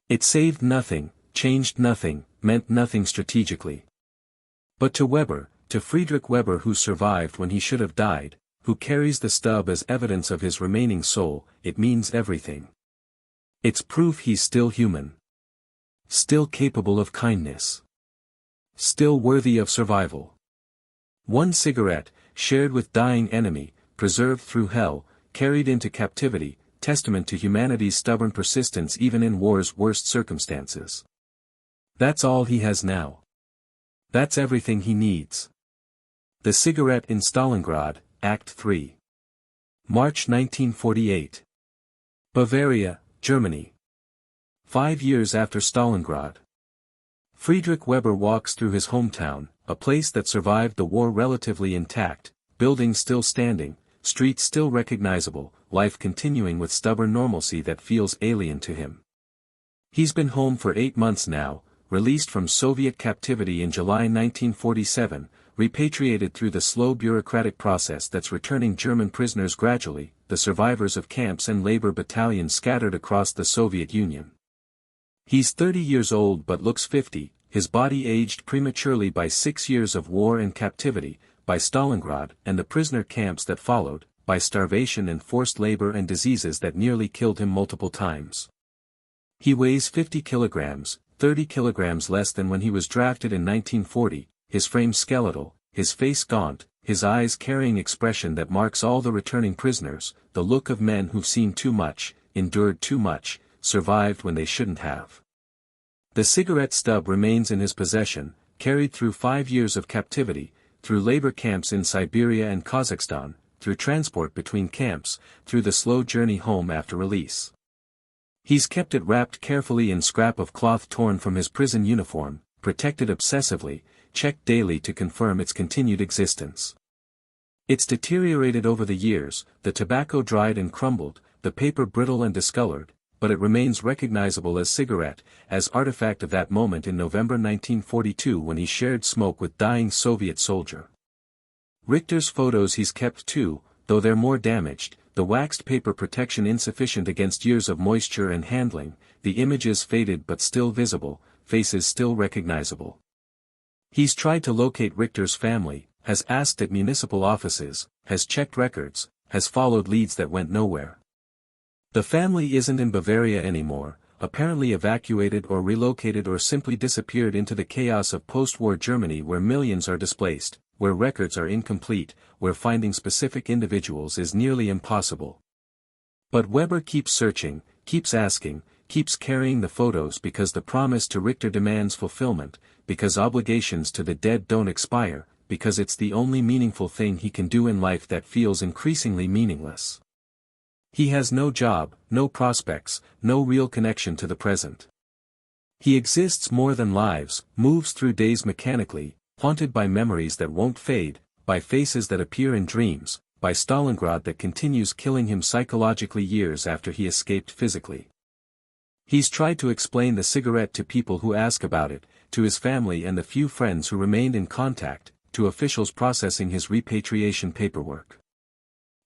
It saved nothing, changed nothing, meant nothing strategically. But to Weber, to Friedrich Weber who survived when he should have died, who carries the stub as evidence of his remaining soul, it means everything. It's proof he's still human. Still capable of kindness. Still worthy of survival. One cigarette, shared with dying enemy, preserved through hell, carried into captivity, testament to humanity's stubborn persistence even in war's worst circumstances. That's all he has now. That's everything he needs. The Cigarette in Stalingrad, Act 3. March 1948. Bavaria, Germany. 5 years after Stalingrad. Friedrich Weber walks through his hometown, a place that survived the war relatively intact, buildings still standing, streets still recognizable, life continuing with stubborn normalcy that feels alien to him. He's been home for 8 months now, released from Soviet captivity in July 1947, repatriated through the slow bureaucratic process that's returning German prisoners gradually, the survivors of camps and labor battalions scattered across the Soviet Union. He's 30 years old but looks 50, his body aged prematurely by 6 years of war and captivity, by Stalingrad and the prisoner camps that followed, by starvation and forced labor and diseases that nearly killed him multiple times. He weighs 50 kilograms, 30 kilograms less than when he was drafted in 1940, his frame skeletal, his face gaunt, his eyes carrying expression that marks all the returning prisoners, the look of men who've seen too much, endured too much, survived when they shouldn't have. The cigarette stub remains in his possession, carried through 5 years of captivity, through labor camps in Siberia and Kazakhstan, through transport between camps, through the slow journey home after release. He's kept it wrapped carefully in scrap of cloth torn from his prison uniform, protected obsessively, checked daily to confirm its continued existence. It's deteriorated over the years, the tobacco dried and crumbled, the paper brittle and discolored, but it remains recognizable as cigarette, as artifact of that moment in November 1942 when he shared smoke with dying Soviet soldier. Richter's photos he's kept too, though they're more damaged, the waxed paper protection insufficient against years of moisture and handling, the images faded but still visible, faces still recognizable. He's tried to locate Richter's family, has asked at municipal offices, has checked records, has followed leads that went nowhere. The family isn't in Bavaria anymore, apparently evacuated or relocated or simply disappeared into the chaos of post-war Germany where millions are displaced, where records are incomplete, where finding specific individuals is nearly impossible. But Weber keeps searching, keeps asking, keeps carrying the photos because the promise to Richter demands fulfillment, because obligations to the dead don't expire, because it's the only meaningful thing he can do in life that feels increasingly meaningless. He has no job, no prospects, no real connection to the present. He exists more than lives, moves through days mechanically, haunted by memories that won't fade, by faces that appear in dreams, by Stalingrad that continues killing him psychologically years after he escaped physically. He's tried to explain the cigarette to people who ask about it, to his family and the few friends who remained in contact, to officials processing his repatriation paperwork.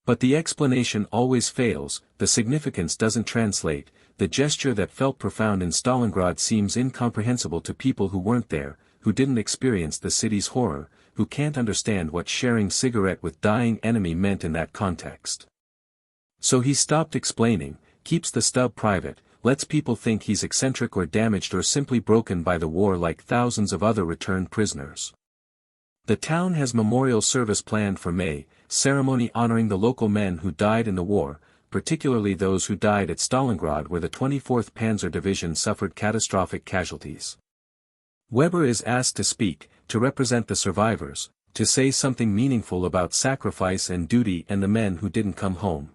But the explanation always fails, the significance doesn't translate, the gesture that felt profound in Stalingrad seems incomprehensible to people who weren't there, who didn't experience the city's horror, who can't understand what sharing cigarette with dying enemy meant in that context. So he stopped explaining, keeps the stub private, lets people think he's eccentric or damaged or simply broken by the war like thousands of other returned prisoners. The town has memorial service planned for May, ceremony honoring the local men who died in the war, particularly those who died at Stalingrad where the 24th Panzer Division suffered catastrophic casualties. Weber is asked to speak, to represent the survivors, to say something meaningful about sacrifice and duty and the men who didn't come home.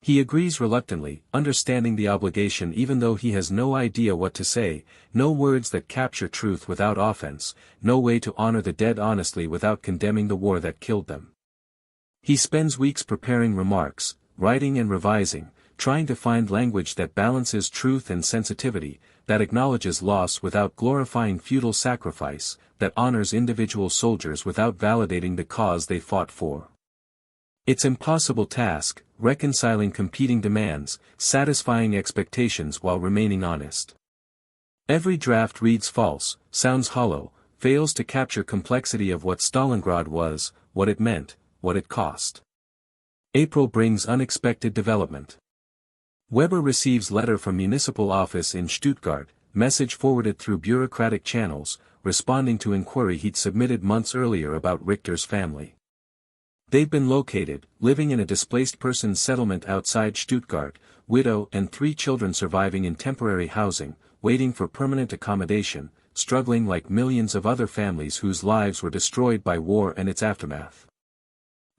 He agrees reluctantly, understanding the obligation even though he has no idea what to say, no words that capture truth without offense, no way to honor the dead honestly without condemning the war that killed them. He spends weeks preparing remarks, writing and revising, trying to find language that balances truth and sensitivity, that acknowledges loss without glorifying futile sacrifice, that honors individual soldiers without validating the cause they fought for. It's an impossible task, reconciling competing demands, satisfying expectations while remaining honest. Every draft reads false, sounds hollow, fails to capture complexity of what Stalingrad was, what it meant, what it cost. April brings unexpected development. Weber receives letter from municipal office in Stuttgart, message forwarded through bureaucratic channels, responding to inquiry he'd submitted months earlier about Richter's family. They've been located, living in a displaced persons settlement outside Stuttgart, widow and 3 children surviving in temporary housing, waiting for permanent accommodation, struggling like millions of other families whose lives were destroyed by war and its aftermath.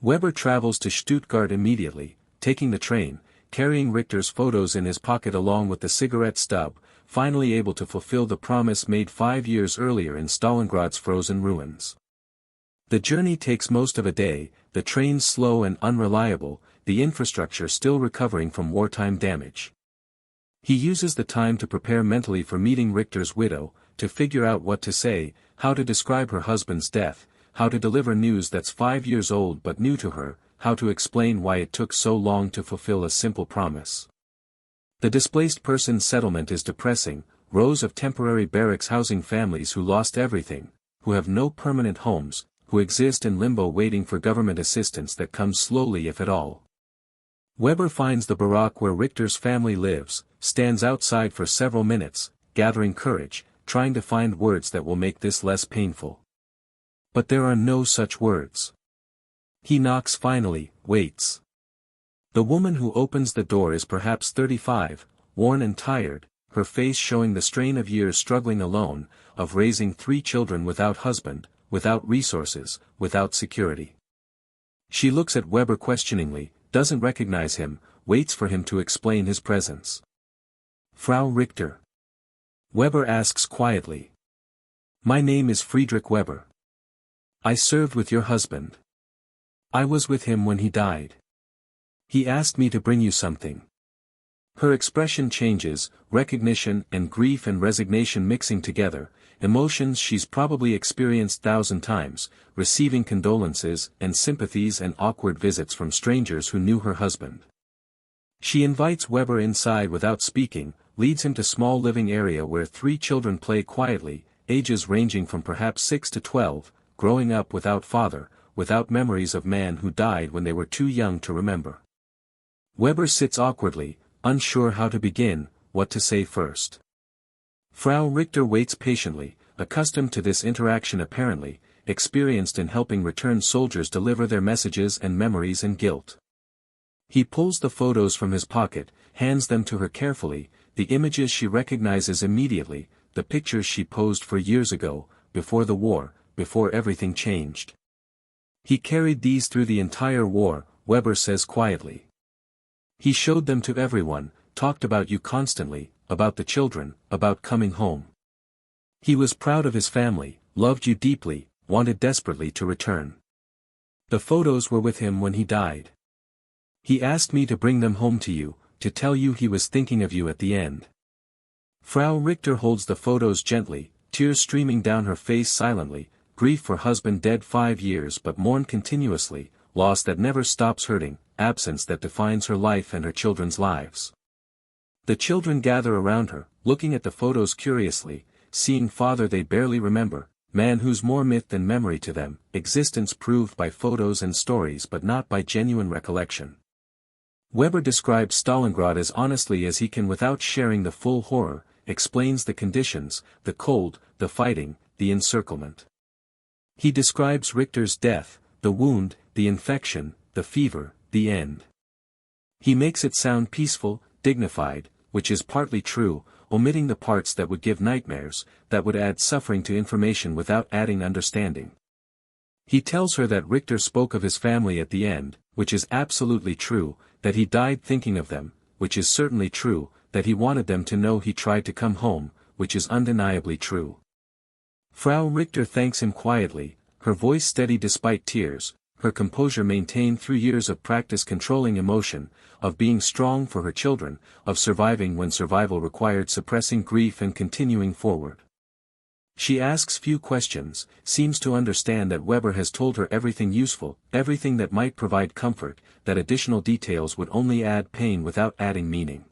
Weber travels to Stuttgart immediately, taking the train, carrying Richter's photos in his pocket along with the cigarette stub, finally able to fulfill the promise made 5 years earlier in Stalingrad's frozen ruins. The journey takes most of a day, the trains slow and unreliable, the infrastructure still recovering from wartime damage. He uses the time to prepare mentally for meeting Richter's widow, to figure out what to say, how to describe her husband's death, how to deliver news that's 5 years old but new to her, how to explain why it took so long to fulfill a simple promise. The displaced persons settlement is depressing, rows of temporary barracks housing families who lost everything, who have no permanent homes, who exist in limbo waiting for government assistance that comes slowly if at all. Weber finds the barrack where Richter's family lives, stands outside for several minutes, gathering courage, trying to find words that will make this less painful. But there are no such words. He knocks finally, waits. The woman who opens the door is perhaps 35, worn and tired, her face showing the strain of years struggling alone, of raising 3 children without husband, without resources, without security. She looks at Weber questioningly, doesn't recognize him, waits for him to explain his presence. Frau Richter. Weber asks quietly. My name is Friedrich Weber. I served with your husband. I was with him when he died. He asked me to bring you something. Her expression changes, recognition and grief and resignation mixing together, emotions she's probably experienced 1,000 times, receiving condolences and sympathies and awkward visits from strangers who knew her husband. She invites Weber inside without speaking, leads him to small living area where 3 children play quietly, ages ranging from perhaps 6 to 12, growing up without father, without memories of man who died when they were too young to remember. Weber sits awkwardly, unsure how to begin, what to say first. Frau Richter waits patiently, accustomed to this interaction apparently, experienced in helping returned soldiers deliver their messages and memories and guilt. He pulls the photos from his pocket, hands them to her carefully, the images she recognizes immediately, the pictures she posed for years ago, before the war, before everything changed. He carried these through the entire war, Weber says quietly. He showed them to everyone, talked about you constantly, about the children, about coming home. He was proud of his family, loved you deeply, wanted desperately to return. The photos were with him when he died. He asked me to bring them home to you, to tell you he was thinking of you at the end. Frau Richter holds the photos gently, tears streaming down her face silently, grief for husband dead 5 years but mourned continuously, loss that never stops hurting, absence that defines her life and her children's lives. The children gather around her, looking at the photos curiously, seeing father they barely remember, man who's more myth than memory to them, existence proved by photos and stories but not by genuine recollection. Weber describes Stalingrad as honestly as he can without sharing the full horror, explains the conditions, the cold, the fighting, the encirclement. He describes Richter's death, the wound, the infection, the fever, the end. He makes it sound peaceful, dignified, which is partly true, omitting the parts that would give nightmares, that would add suffering to information without adding understanding. He tells her that Richter spoke of his family at the end, which is absolutely true, that he died thinking of them, which is certainly true, that he wanted them to know he tried to come home, which is undeniably true. Frau Richter thanks him quietly, her voice steady despite tears, her composure maintained through years of practice controlling emotion, of being strong for her children, of surviving when survival required suppressing grief and continuing forward. She asks few questions, seems to understand that Weber has told her everything useful, everything that might provide comfort, that additional details would only add pain without adding meaning.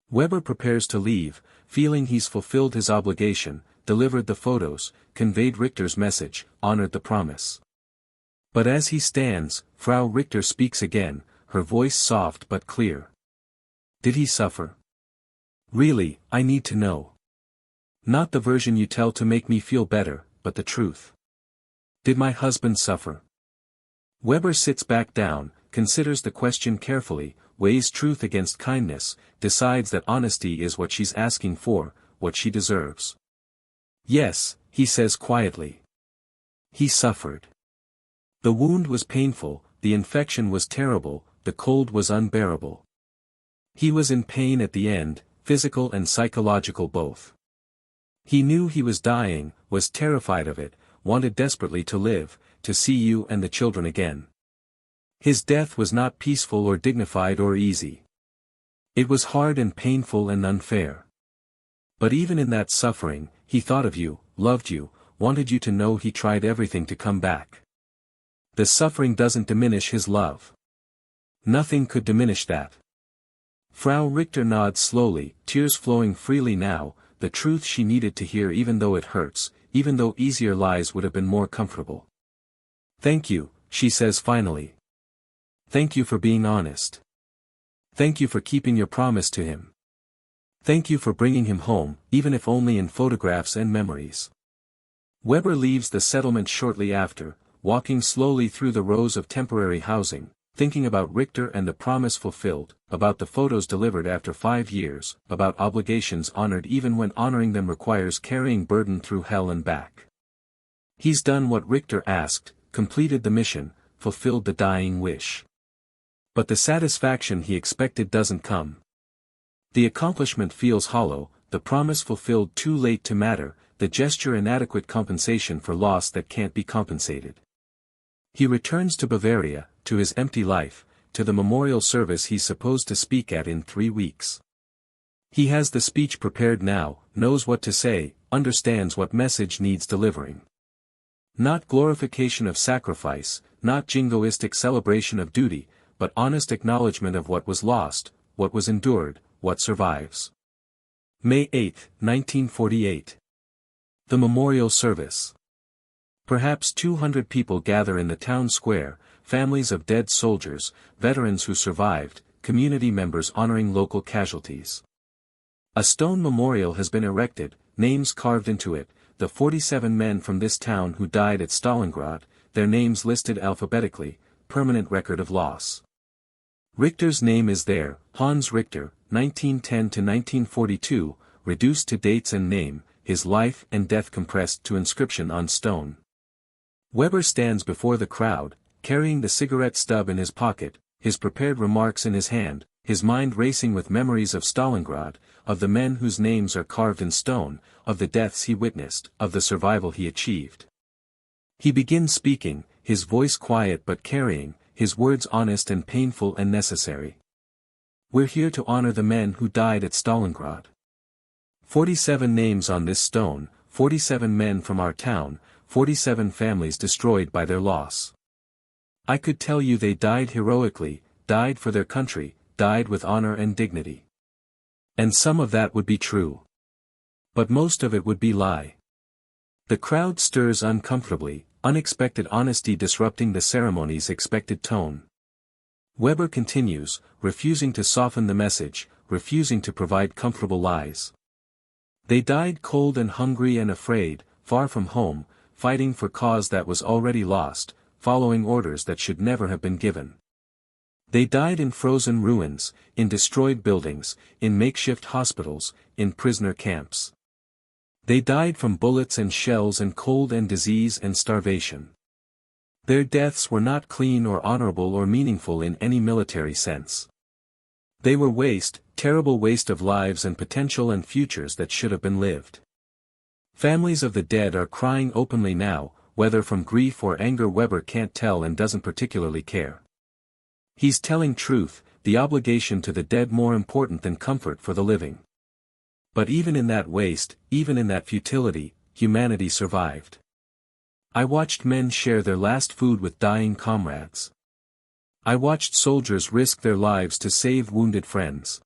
Weber prepares to leave, feeling he's fulfilled his obligation, delivered the photos, conveyed Richter's message, honored the promise. But as he stands, Frau Richter speaks again, her voice soft but clear. Did he suffer? Really, I need to know. Not the version you tell to make me feel better, but the truth. Did my husband suffer? Weber sits back down, considers the question carefully, weighs truth against kindness, decides that honesty is what she's asking for, what she deserves. Yes, he says quietly. He suffered. The wound was painful, the infection was terrible, the cold was unbearable. He was in pain at the end, physical and psychological both. He knew he was dying, was terrified of it, wanted desperately to live, to see you and the children again. His death was not peaceful or dignified or easy. It was hard and painful and unfair. But even in that suffering, he thought of you, loved you, wanted you to know he tried everything to come back. The suffering doesn't diminish his love. Nothing could diminish that. Frau Richter nods slowly, tears flowing freely now, the truth she needed to hear even though it hurts, even though easier lies would have been more comfortable. Thank you, she says finally. Thank you for being honest. Thank you for keeping your promise to him. Thank you for bringing him home, even if only in photographs and memories. Weber leaves the settlement shortly after, walking slowly through the rows of temporary housing, thinking about Richter and the promise fulfilled, about the photos delivered after 5 years, about obligations honored even when honoring them requires carrying burden through hell and back. He's done what Richter asked, completed the mission, fulfilled the dying wish. But the satisfaction he expected doesn't come. The accomplishment feels hollow, the promise fulfilled too late to matter, the gesture inadequate compensation for loss that can't be compensated. He returns to Bavaria, to his empty life, to the memorial service he's supposed to speak at in 3 weeks. He has the speech prepared now, knows what to say, understands what message needs delivering. Not glorification of sacrifice, not jingoistic celebration of duty, but honest acknowledgement of what was lost, what was endured, what survives. May 8, 1948. The memorial service. Perhaps 200 people gather in the town square, families of dead soldiers, veterans who survived, community members honoring local casualties. A stone memorial has been erected, names carved into it, the 47 men from this town who died at Stalingrad, their names listed alphabetically, permanent record of loss. Richter's name is there, Hans Richter, 1910 to 1942, reduced to dates and name, his life and death compressed to inscription on stone. Weber stands before the crowd, carrying the cigarette stub in his pocket, his prepared remarks in his hand, his mind racing with memories of Stalingrad, of the men whose names are carved in stone, of the deaths he witnessed, of the survival he achieved. He begins speaking, his voice quiet but carrying, his words honest and painful and necessary. We're here to honor the men who died at Stalingrad. 47 names on this stone, 47 men from our town, 47 families destroyed by their loss. I could tell you they died heroically, died for their country, died with honor and dignity. And some of that would be true. But most of it would be lie. The crowd stirs uncomfortably, unexpected honesty disrupting the ceremony's expected tone. Weber continues, refusing to soften the message, refusing to provide comfortable lies. They died cold and hungry and afraid, far from home, fighting for cause that was already lost, following orders that should never have been given. They died in frozen ruins, in destroyed buildings, in makeshift hospitals, in prisoner camps. They died from bullets and shells and cold and disease and starvation. Their deaths were not clean or honorable or meaningful in any military sense. They were waste, terrible waste of lives and potential and futures that should have been lived. Families of the dead are crying openly now, whether from grief or anger Weber can't tell and doesn't particularly care. He's telling truth, the obligation to the dead more important than comfort for the living. But even in that waste, even in that futility, humanity survived. I watched men share their last food with dying comrades. I watched soldiers risk their lives to save wounded friends.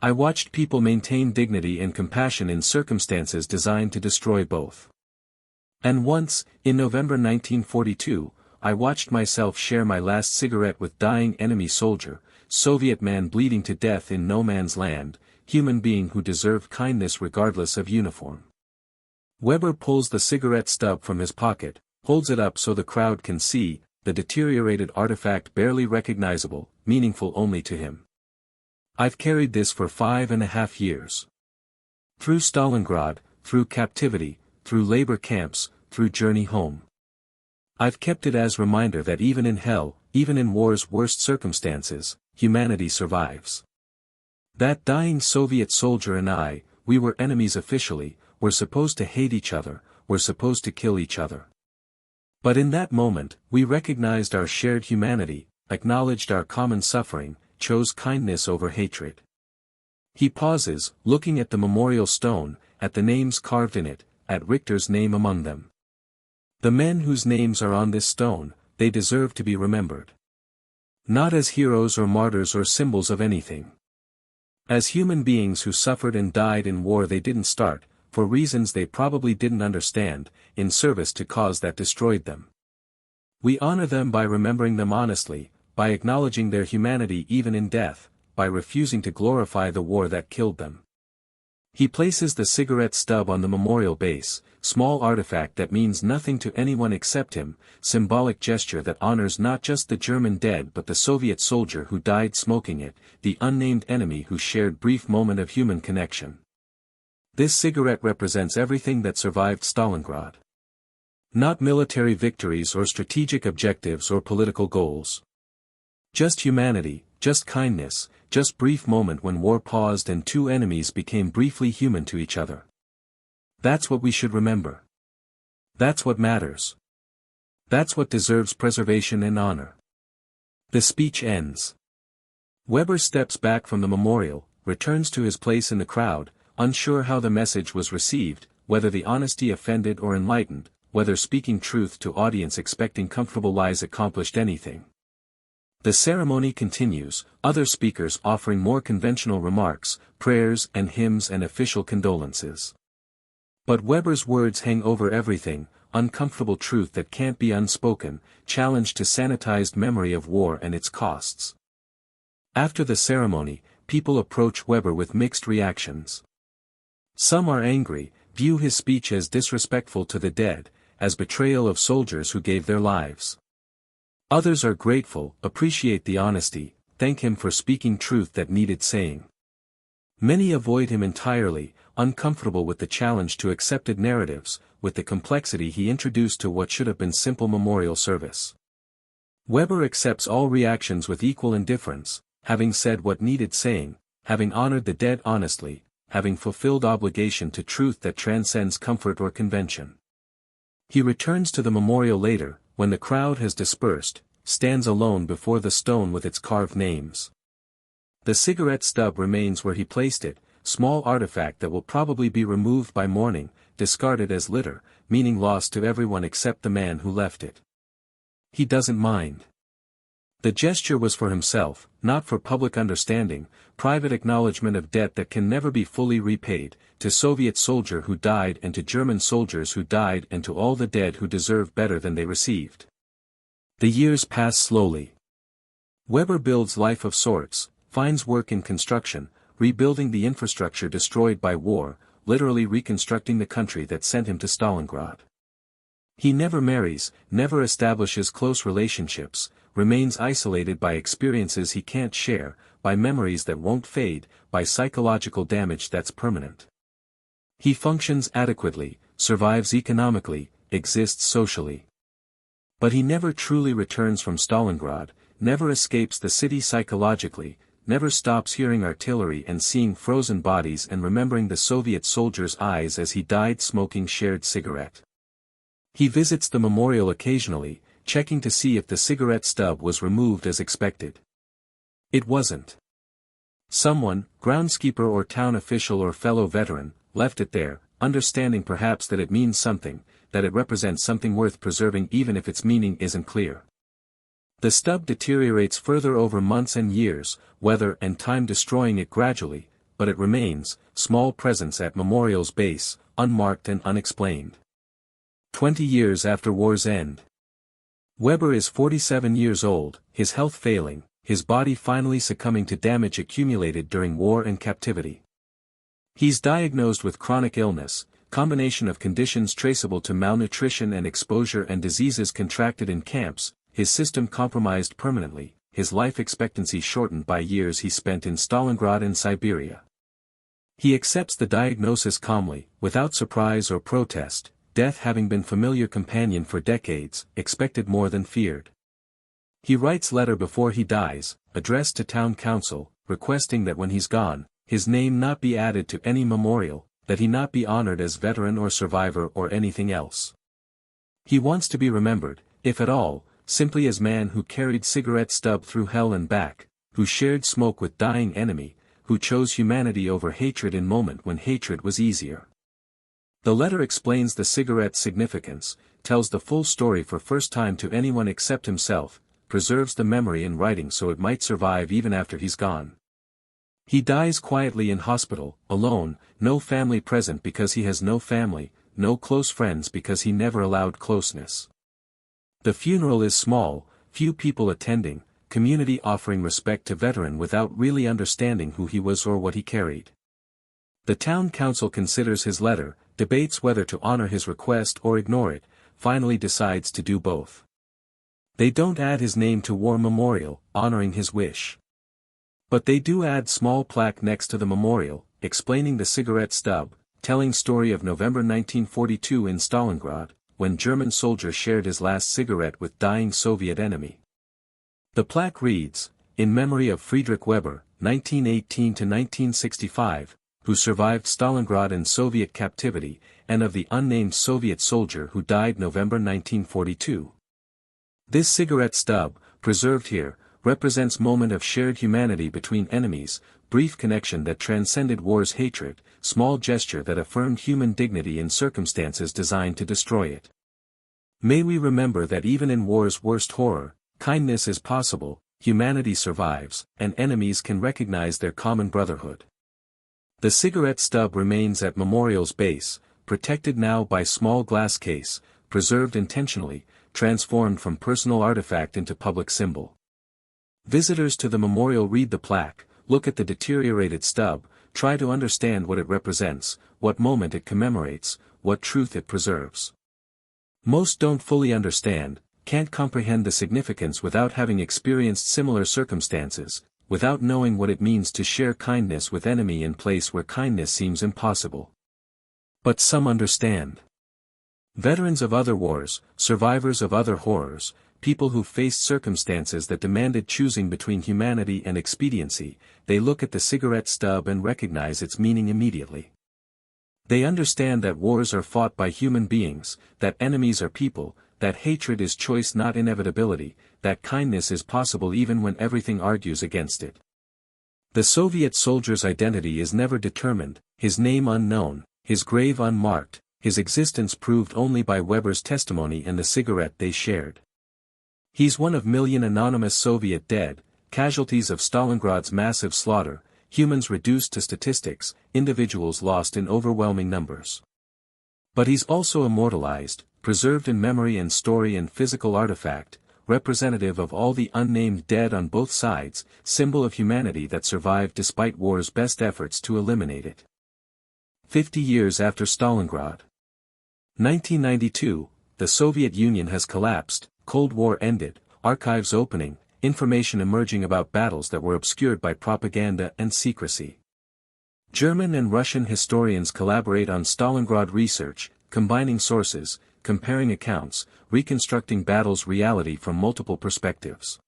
I watched people maintain dignity and compassion in circumstances designed to destroy both. And once, in November 1942, I watched myself share my last cigarette with dying enemy soldier, Soviet man bleeding to death in no man's land, human being who deserved kindness regardless of uniform. Weber pulls the cigarette stub from his pocket, holds it up so the crowd can see, the deteriorated artifact barely recognizable, meaningful only to him. I've carried this for 5.5 years. Through Stalingrad, through captivity, through labor camps, through journey home. I've kept it as reminder that even in hell, even in war's worst circumstances, humanity survives. That dying Soviet soldier and I, we were enemies officially, were supposed to hate each other, were supposed to kill each other. But in that moment, we recognized our shared humanity, acknowledged our common suffering, chose kindness over hatred. He pauses, looking at the memorial stone, at the names carved in it, at Richter's name among them. The men whose names are on this stone, they deserve to be remembered. Not as heroes or martyrs or symbols of anything. As human beings who suffered and died in war they didn't start, for reasons they probably didn't understand, in service to cause that destroyed them. We honor them by remembering them honestly, by acknowledging their humanity even in death, by refusing to glorify the war that killed them. He places the cigarette stub on the memorial base, small artifact that means nothing to anyone except him, symbolic gesture that honors not just the German dead but the Soviet soldier who died smoking it, the unnamed enemy who shared brief moment of human connection. This cigarette represents everything that survived Stalingrad. Not military victories or strategic objectives or political goals. Just humanity, just kindness, just brief moment when war paused and two enemies became briefly human to each other. That's what we should remember. That's what matters. That's what deserves preservation and honor. The speech ends. Weber steps back from the memorial, returns to his place in the crowd, unsure how the message was received, whether the honesty offended or enlightened, whether speaking truth to audience expecting comfortable lies accomplished anything. The ceremony continues, other speakers offering more conventional remarks, prayers and hymns and official condolences. But Weber's words hang over everything, uncomfortable truth that can't be unspoken, challenge to sanitized memory of war and its costs. After the ceremony, people approach Weber with mixed reactions. Some are angry, view his speech as disrespectful to the dead, as betrayal of soldiers who gave their lives. Others are grateful, appreciate the honesty, thank him for speaking truth that needed saying. Many avoid him entirely, uncomfortable with the challenge to accepted narratives, with the complexity he introduced to what should have been simple memorial service. Weber accepts all reactions with equal indifference, having said what needed saying, having honored the dead honestly, having fulfilled obligation to truth that transcends comfort or convention. He returns to the memorial later, when the crowd has dispersed, stands alone before the stone with its carved names. The cigarette stub remains where he placed it, small artifact that will probably be removed by morning, discarded as litter, meaning lost to everyone except the man who left it. He doesn't mind. The gesture was for himself, not for public understanding, private acknowledgement of debt that can never be fully repaid, to Soviet soldier who died and to German soldiers who died and to all the dead who deserve better than they received. The years pass slowly. Weber builds life of sorts, finds work in construction, rebuilding the infrastructure destroyed by war, literally reconstructing the country that sent him to Stalingrad. He never marries, never establishes close relationships, remains isolated by experiences he can't share, by memories that won't fade, by psychological damage that's permanent. He functions adequately, survives economically, exists socially. But he never truly returns from Stalingrad, never escapes the city psychologically, never stops hearing artillery and seeing frozen bodies and remembering the Soviet soldier's eyes as he died smoking shared cigarette. He visits the memorial occasionally, checking to see if the cigarette stub was removed as expected. It wasn't. Someone, groundskeeper or town official or fellow veteran, left it there, understanding perhaps that it means something, that it represents something worth preserving even if its meaning isn't clear. The stub deteriorates further over months and years, weather and time destroying it gradually, but it remains, small presence at memorial's base, unmarked and unexplained. 20 years after war's end. Weber is 47 years old, his health failing, his body finally succumbing to damage accumulated during war and captivity. He's diagnosed with chronic illness, combination of conditions traceable to malnutrition and exposure and diseases contracted in camps, his system compromised permanently, his life expectancy shortened by years he spent in Stalingrad and Siberia. He accepts the diagnosis calmly, without surprise or protest, death having been familiar companion for decades, expected more than feared. He writes letter before he dies, addressed to town council, requesting that when he's gone, his name not be added to any memorial, that he not be honored as veteran or survivor or anything else. He wants to be remembered, if at all, simply as man who carried cigarette stub through hell and back, who shared smoke with dying enemy, who chose humanity over hatred in moment when hatred was easier. The letter explains the cigarette's significance, tells the full story for first time to anyone except himself, preserves the memory in writing so it might survive even after he's gone. He dies quietly in hospital, alone, no family present because he has no family, no close friends because he never allowed closeness. The funeral is small, few people attending, community offering respect to veteran without really understanding who he was or what he carried. The town council considers his letter, debates whether to honor his request or ignore it, finally decides to do both. They don't add his name to war memorial, honoring his wish. But they do add small plaque next to the memorial, explaining the cigarette stub, telling story of November 1942 in Stalingrad, when German soldier shared his last cigarette with dying Soviet enemy. The plaque reads, in memory of Friedrich Weber, 1918–1965, who survived Stalingrad and Soviet captivity, and of the unnamed Soviet soldier who died November 1942. This cigarette stub, preserved here, represents moment of shared humanity between enemies, brief connection that transcended war's hatred, small gesture that affirmed human dignity in circumstances designed to destroy it. May we remember that even in war's worst horror, kindness is possible, humanity survives, and enemies can recognize their common brotherhood. The cigarette stub remains at memorial's base, protected now by small glass case, preserved intentionally, transformed from personal artifact into public symbol. Visitors to the memorial read the plaque, look at the deteriorated stub, try to understand what it represents, what moment it commemorates, what truth it preserves. Most don't fully understand, can't comprehend the significance without having experienced similar circumstances, without knowing what it means to share kindness with enemy in place where kindness seems impossible. But some understand. Veterans of other wars, survivors of other horrors, people who faced circumstances that demanded choosing between humanity and expediency, they look at the cigarette stub and recognize its meaning immediately. They understand that wars are fought by human beings, that enemies are people, that hatred is choice not inevitability, that kindness is possible even when everything argues against it. The Soviet soldier's identity is never determined, his name unknown, his grave unmarked, his existence proved only by Weber's testimony and the cigarette they shared. He's one of million anonymous Soviet dead, casualties of Stalingrad's massive slaughter, humans reduced to statistics, individuals lost in overwhelming numbers. But he's also immortalized, preserved in memory and story and physical artifact, representative of all the unnamed dead on both sides, symbol of humanity that survived despite war's best efforts to eliminate it. 50 years after Stalingrad. 1992, the Soviet Union has collapsed, Cold War ended, archives opening, information emerging about battles that were obscured by propaganda and secrecy. German and Russian historians collaborate on Stalingrad research, combining sources, comparing accounts, reconstructing battles' reality from multiple perspectives.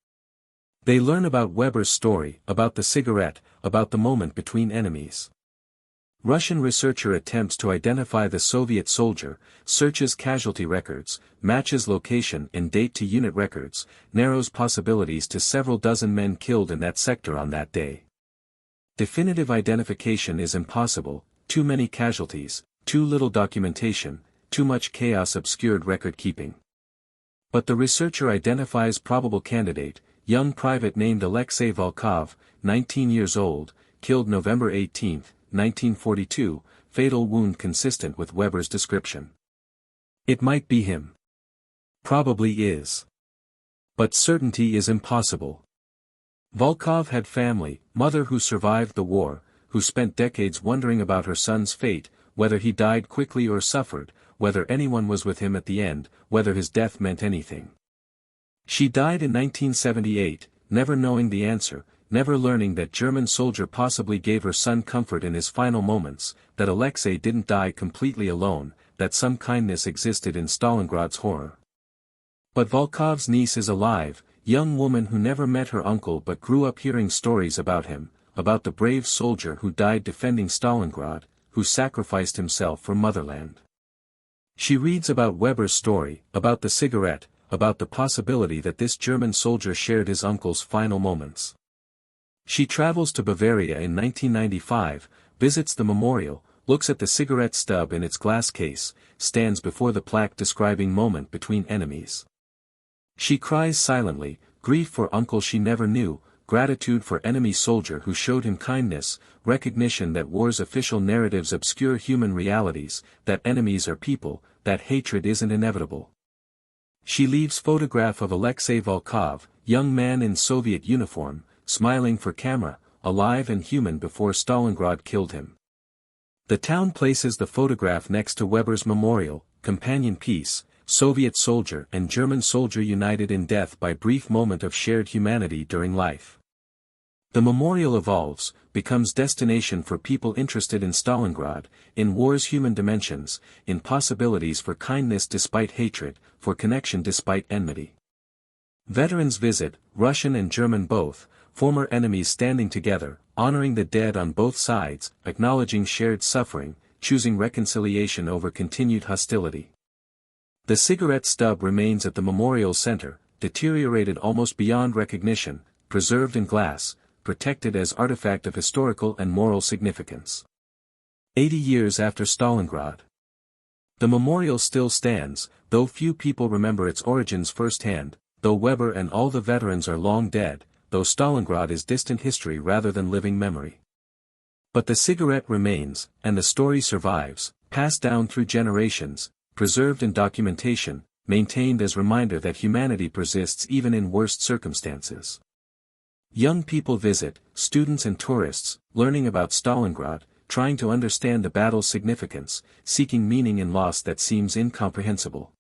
They learn about Weber's story, about the cigarette, about the moment between enemies. Russian researcher attempts to identify the Soviet soldier, searches casualty records, matches location and date to unit records, narrows possibilities to several dozen men killed in that sector on that day. Definitive identification is impossible, too many casualties, too little documentation, too much chaos obscured record keeping. But the researcher identifies probable candidate, young private named Alexei Volkov, 19 years old, killed November 18, 1942, fatal wound consistent with Weber's description. It might be him. Probably is. But certainty is impossible. Volkov had family, mother who survived the war, who spent decades wondering about her son's fate, whether he died quickly or suffered, whether anyone was with him at the end, whether his death meant anything. She died in 1978, never knowing the answer, never learning that German soldier possibly gave her son comfort in his final moments, that Alexei didn't die completely alone, that some kindness existed in Stalingrad's horror. But Volkov's niece is alive, young woman who never met her uncle but grew up hearing stories about him, about the brave soldier who died defending Stalingrad, who sacrificed himself for motherland. She reads about Weber's story, about the cigarette, about the possibility that this German soldier shared his uncle's final moments. She travels to Bavaria in 1995, visits the memorial, looks at the cigarette stub in its glass case, stands before the plaque describing moment between enemies. She cries silently, grief for uncle she never knew, gratitude for enemy soldier who showed him kindness, recognition that war's official narratives obscure human realities, that enemies are people, that hatred isn't inevitable. She leaves photograph of Alexei Volkov, young man in Soviet uniform, smiling for camera, alive and human before Stalingrad killed him. The town places the photograph next to Weber's memorial, companion piece, Soviet soldier and German soldier united in death by brief moment of shared humanity during life. The memorial evolves, becomes destination for people interested in Stalingrad, in war's human dimensions, in possibilities for kindness despite hatred, for connection despite enmity. Veterans visit, Russian and German both, former enemies standing together, honoring the dead on both sides, acknowledging shared suffering, choosing reconciliation over continued hostility. The cigarette stub remains at the memorial center, deteriorated almost beyond recognition, preserved in glass, protected as artifact of historical and moral significance. 80 years after Stalingrad. The memorial still stands, though few people remember its origins firsthand, though Weber and all the veterans are long dead, though Stalingrad is distant history rather than living memory. But the cigarette remains, and the story survives, passed down through generations, preserved in documentation, maintained as reminder that humanity persists even in worst circumstances. Young people visit, students and tourists, learning about Stalingrad, trying to understand the battle's significance, seeking meaning in loss that seems incomprehensible.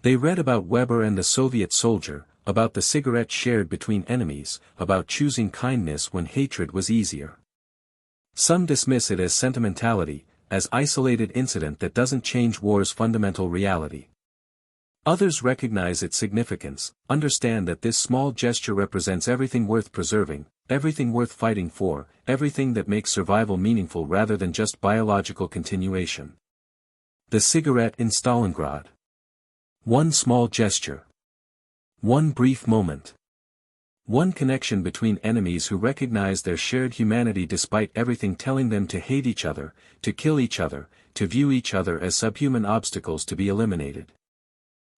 They read about Weber and the Soviet soldier, about the cigarette shared between enemies, about choosing kindness when hatred was easier. Some dismiss it as sentimentality, as isolated incident that doesn't change war's fundamental reality. Others recognize its significance, understand that this small gesture represents everything worth preserving, everything worth fighting for, everything that makes survival meaningful rather than just biological continuation. The cigarette in Stalingrad. One small gesture. One brief moment. One connection between enemies who recognize their shared humanity despite everything telling them to hate each other, to kill each other, to view each other as subhuman obstacles to be eliminated.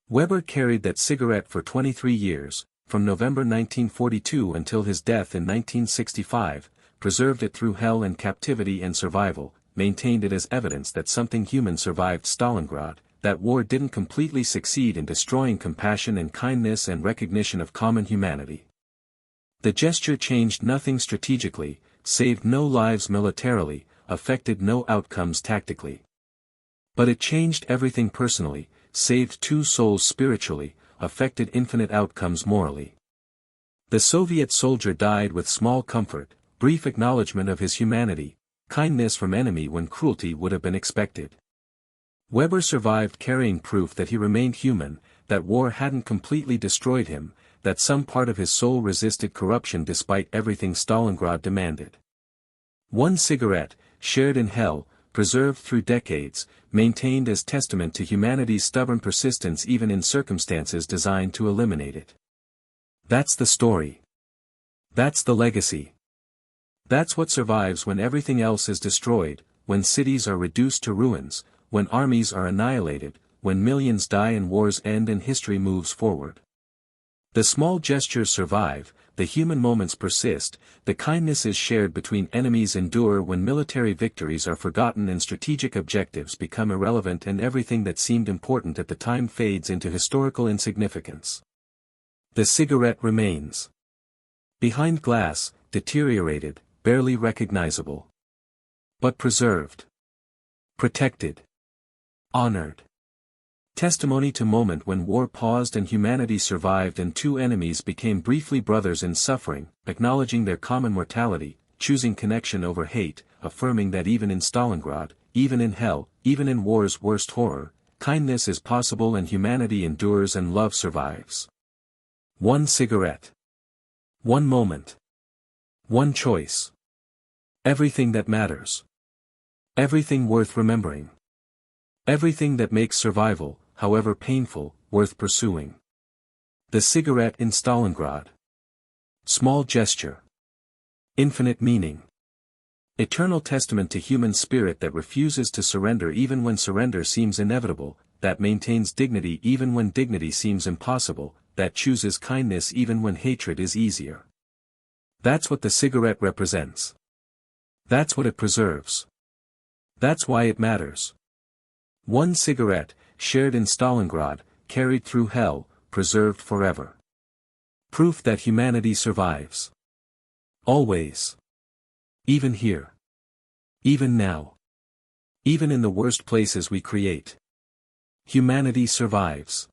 Weber carried that cigarette for 23 years, from November 1942 until his death in 1965, preserved it through hell and captivity and survival, maintained it as evidence that something human survived Stalingrad, that war didn't completely succeed in destroying compassion and kindness and recognition of common humanity. The gesture changed nothing strategically, saved no lives militarily, affected no outcomes tactically. But it changed everything personally, saved 2 souls spiritually, affected infinite outcomes morally. The Soviet soldier died with small comfort, brief acknowledgement of his humanity, kindness from enemy when cruelty would have been expected. Weber survived carrying proof that he remained human, that war hadn't completely destroyed him, that some part of his soul resisted corruption despite everything Stalingrad demanded. One cigarette, shared in hell, preserved through decades, maintained as testament to humanity's stubborn persistence even in circumstances designed to eliminate it. That's the story. That's the legacy. That's what survives when everything else is destroyed, when cities are reduced to ruins, when armies are annihilated, when millions die and wars end and history moves forward. The small gestures survive, the human moments persist, the kindness is shared between enemies endure when military victories are forgotten and strategic objectives become irrelevant and everything that seemed important at the time fades into historical insignificance. The cigarette remains. Behind glass, deteriorated, barely recognizable. But preserved. Protected. Honored. Testimony to moment when war paused and humanity survived and two enemies became briefly brothers in suffering, acknowledging their common mortality, choosing connection over hate, affirming that even in Stalingrad, even in hell, even in war's worst horror, kindness is possible and humanity endures and love survives. One cigarette. One moment. One choice. Everything that matters. Everything worth remembering. Everything that makes survival, however painful, worth pursuing. The cigarette in Stalingrad. Small gesture. Infinite meaning. Eternal testament to human spirit that refuses to surrender even when surrender seems inevitable, that maintains dignity even when dignity seems impossible, that chooses kindness even when hatred is easier. That's what the cigarette represents. That's what it preserves. That's why it matters. One cigarette, shared in Stalingrad, carried through hell, preserved forever. Proof that humanity survives. Always. Even here. Even now. Even in the worst places we create. Humanity survives.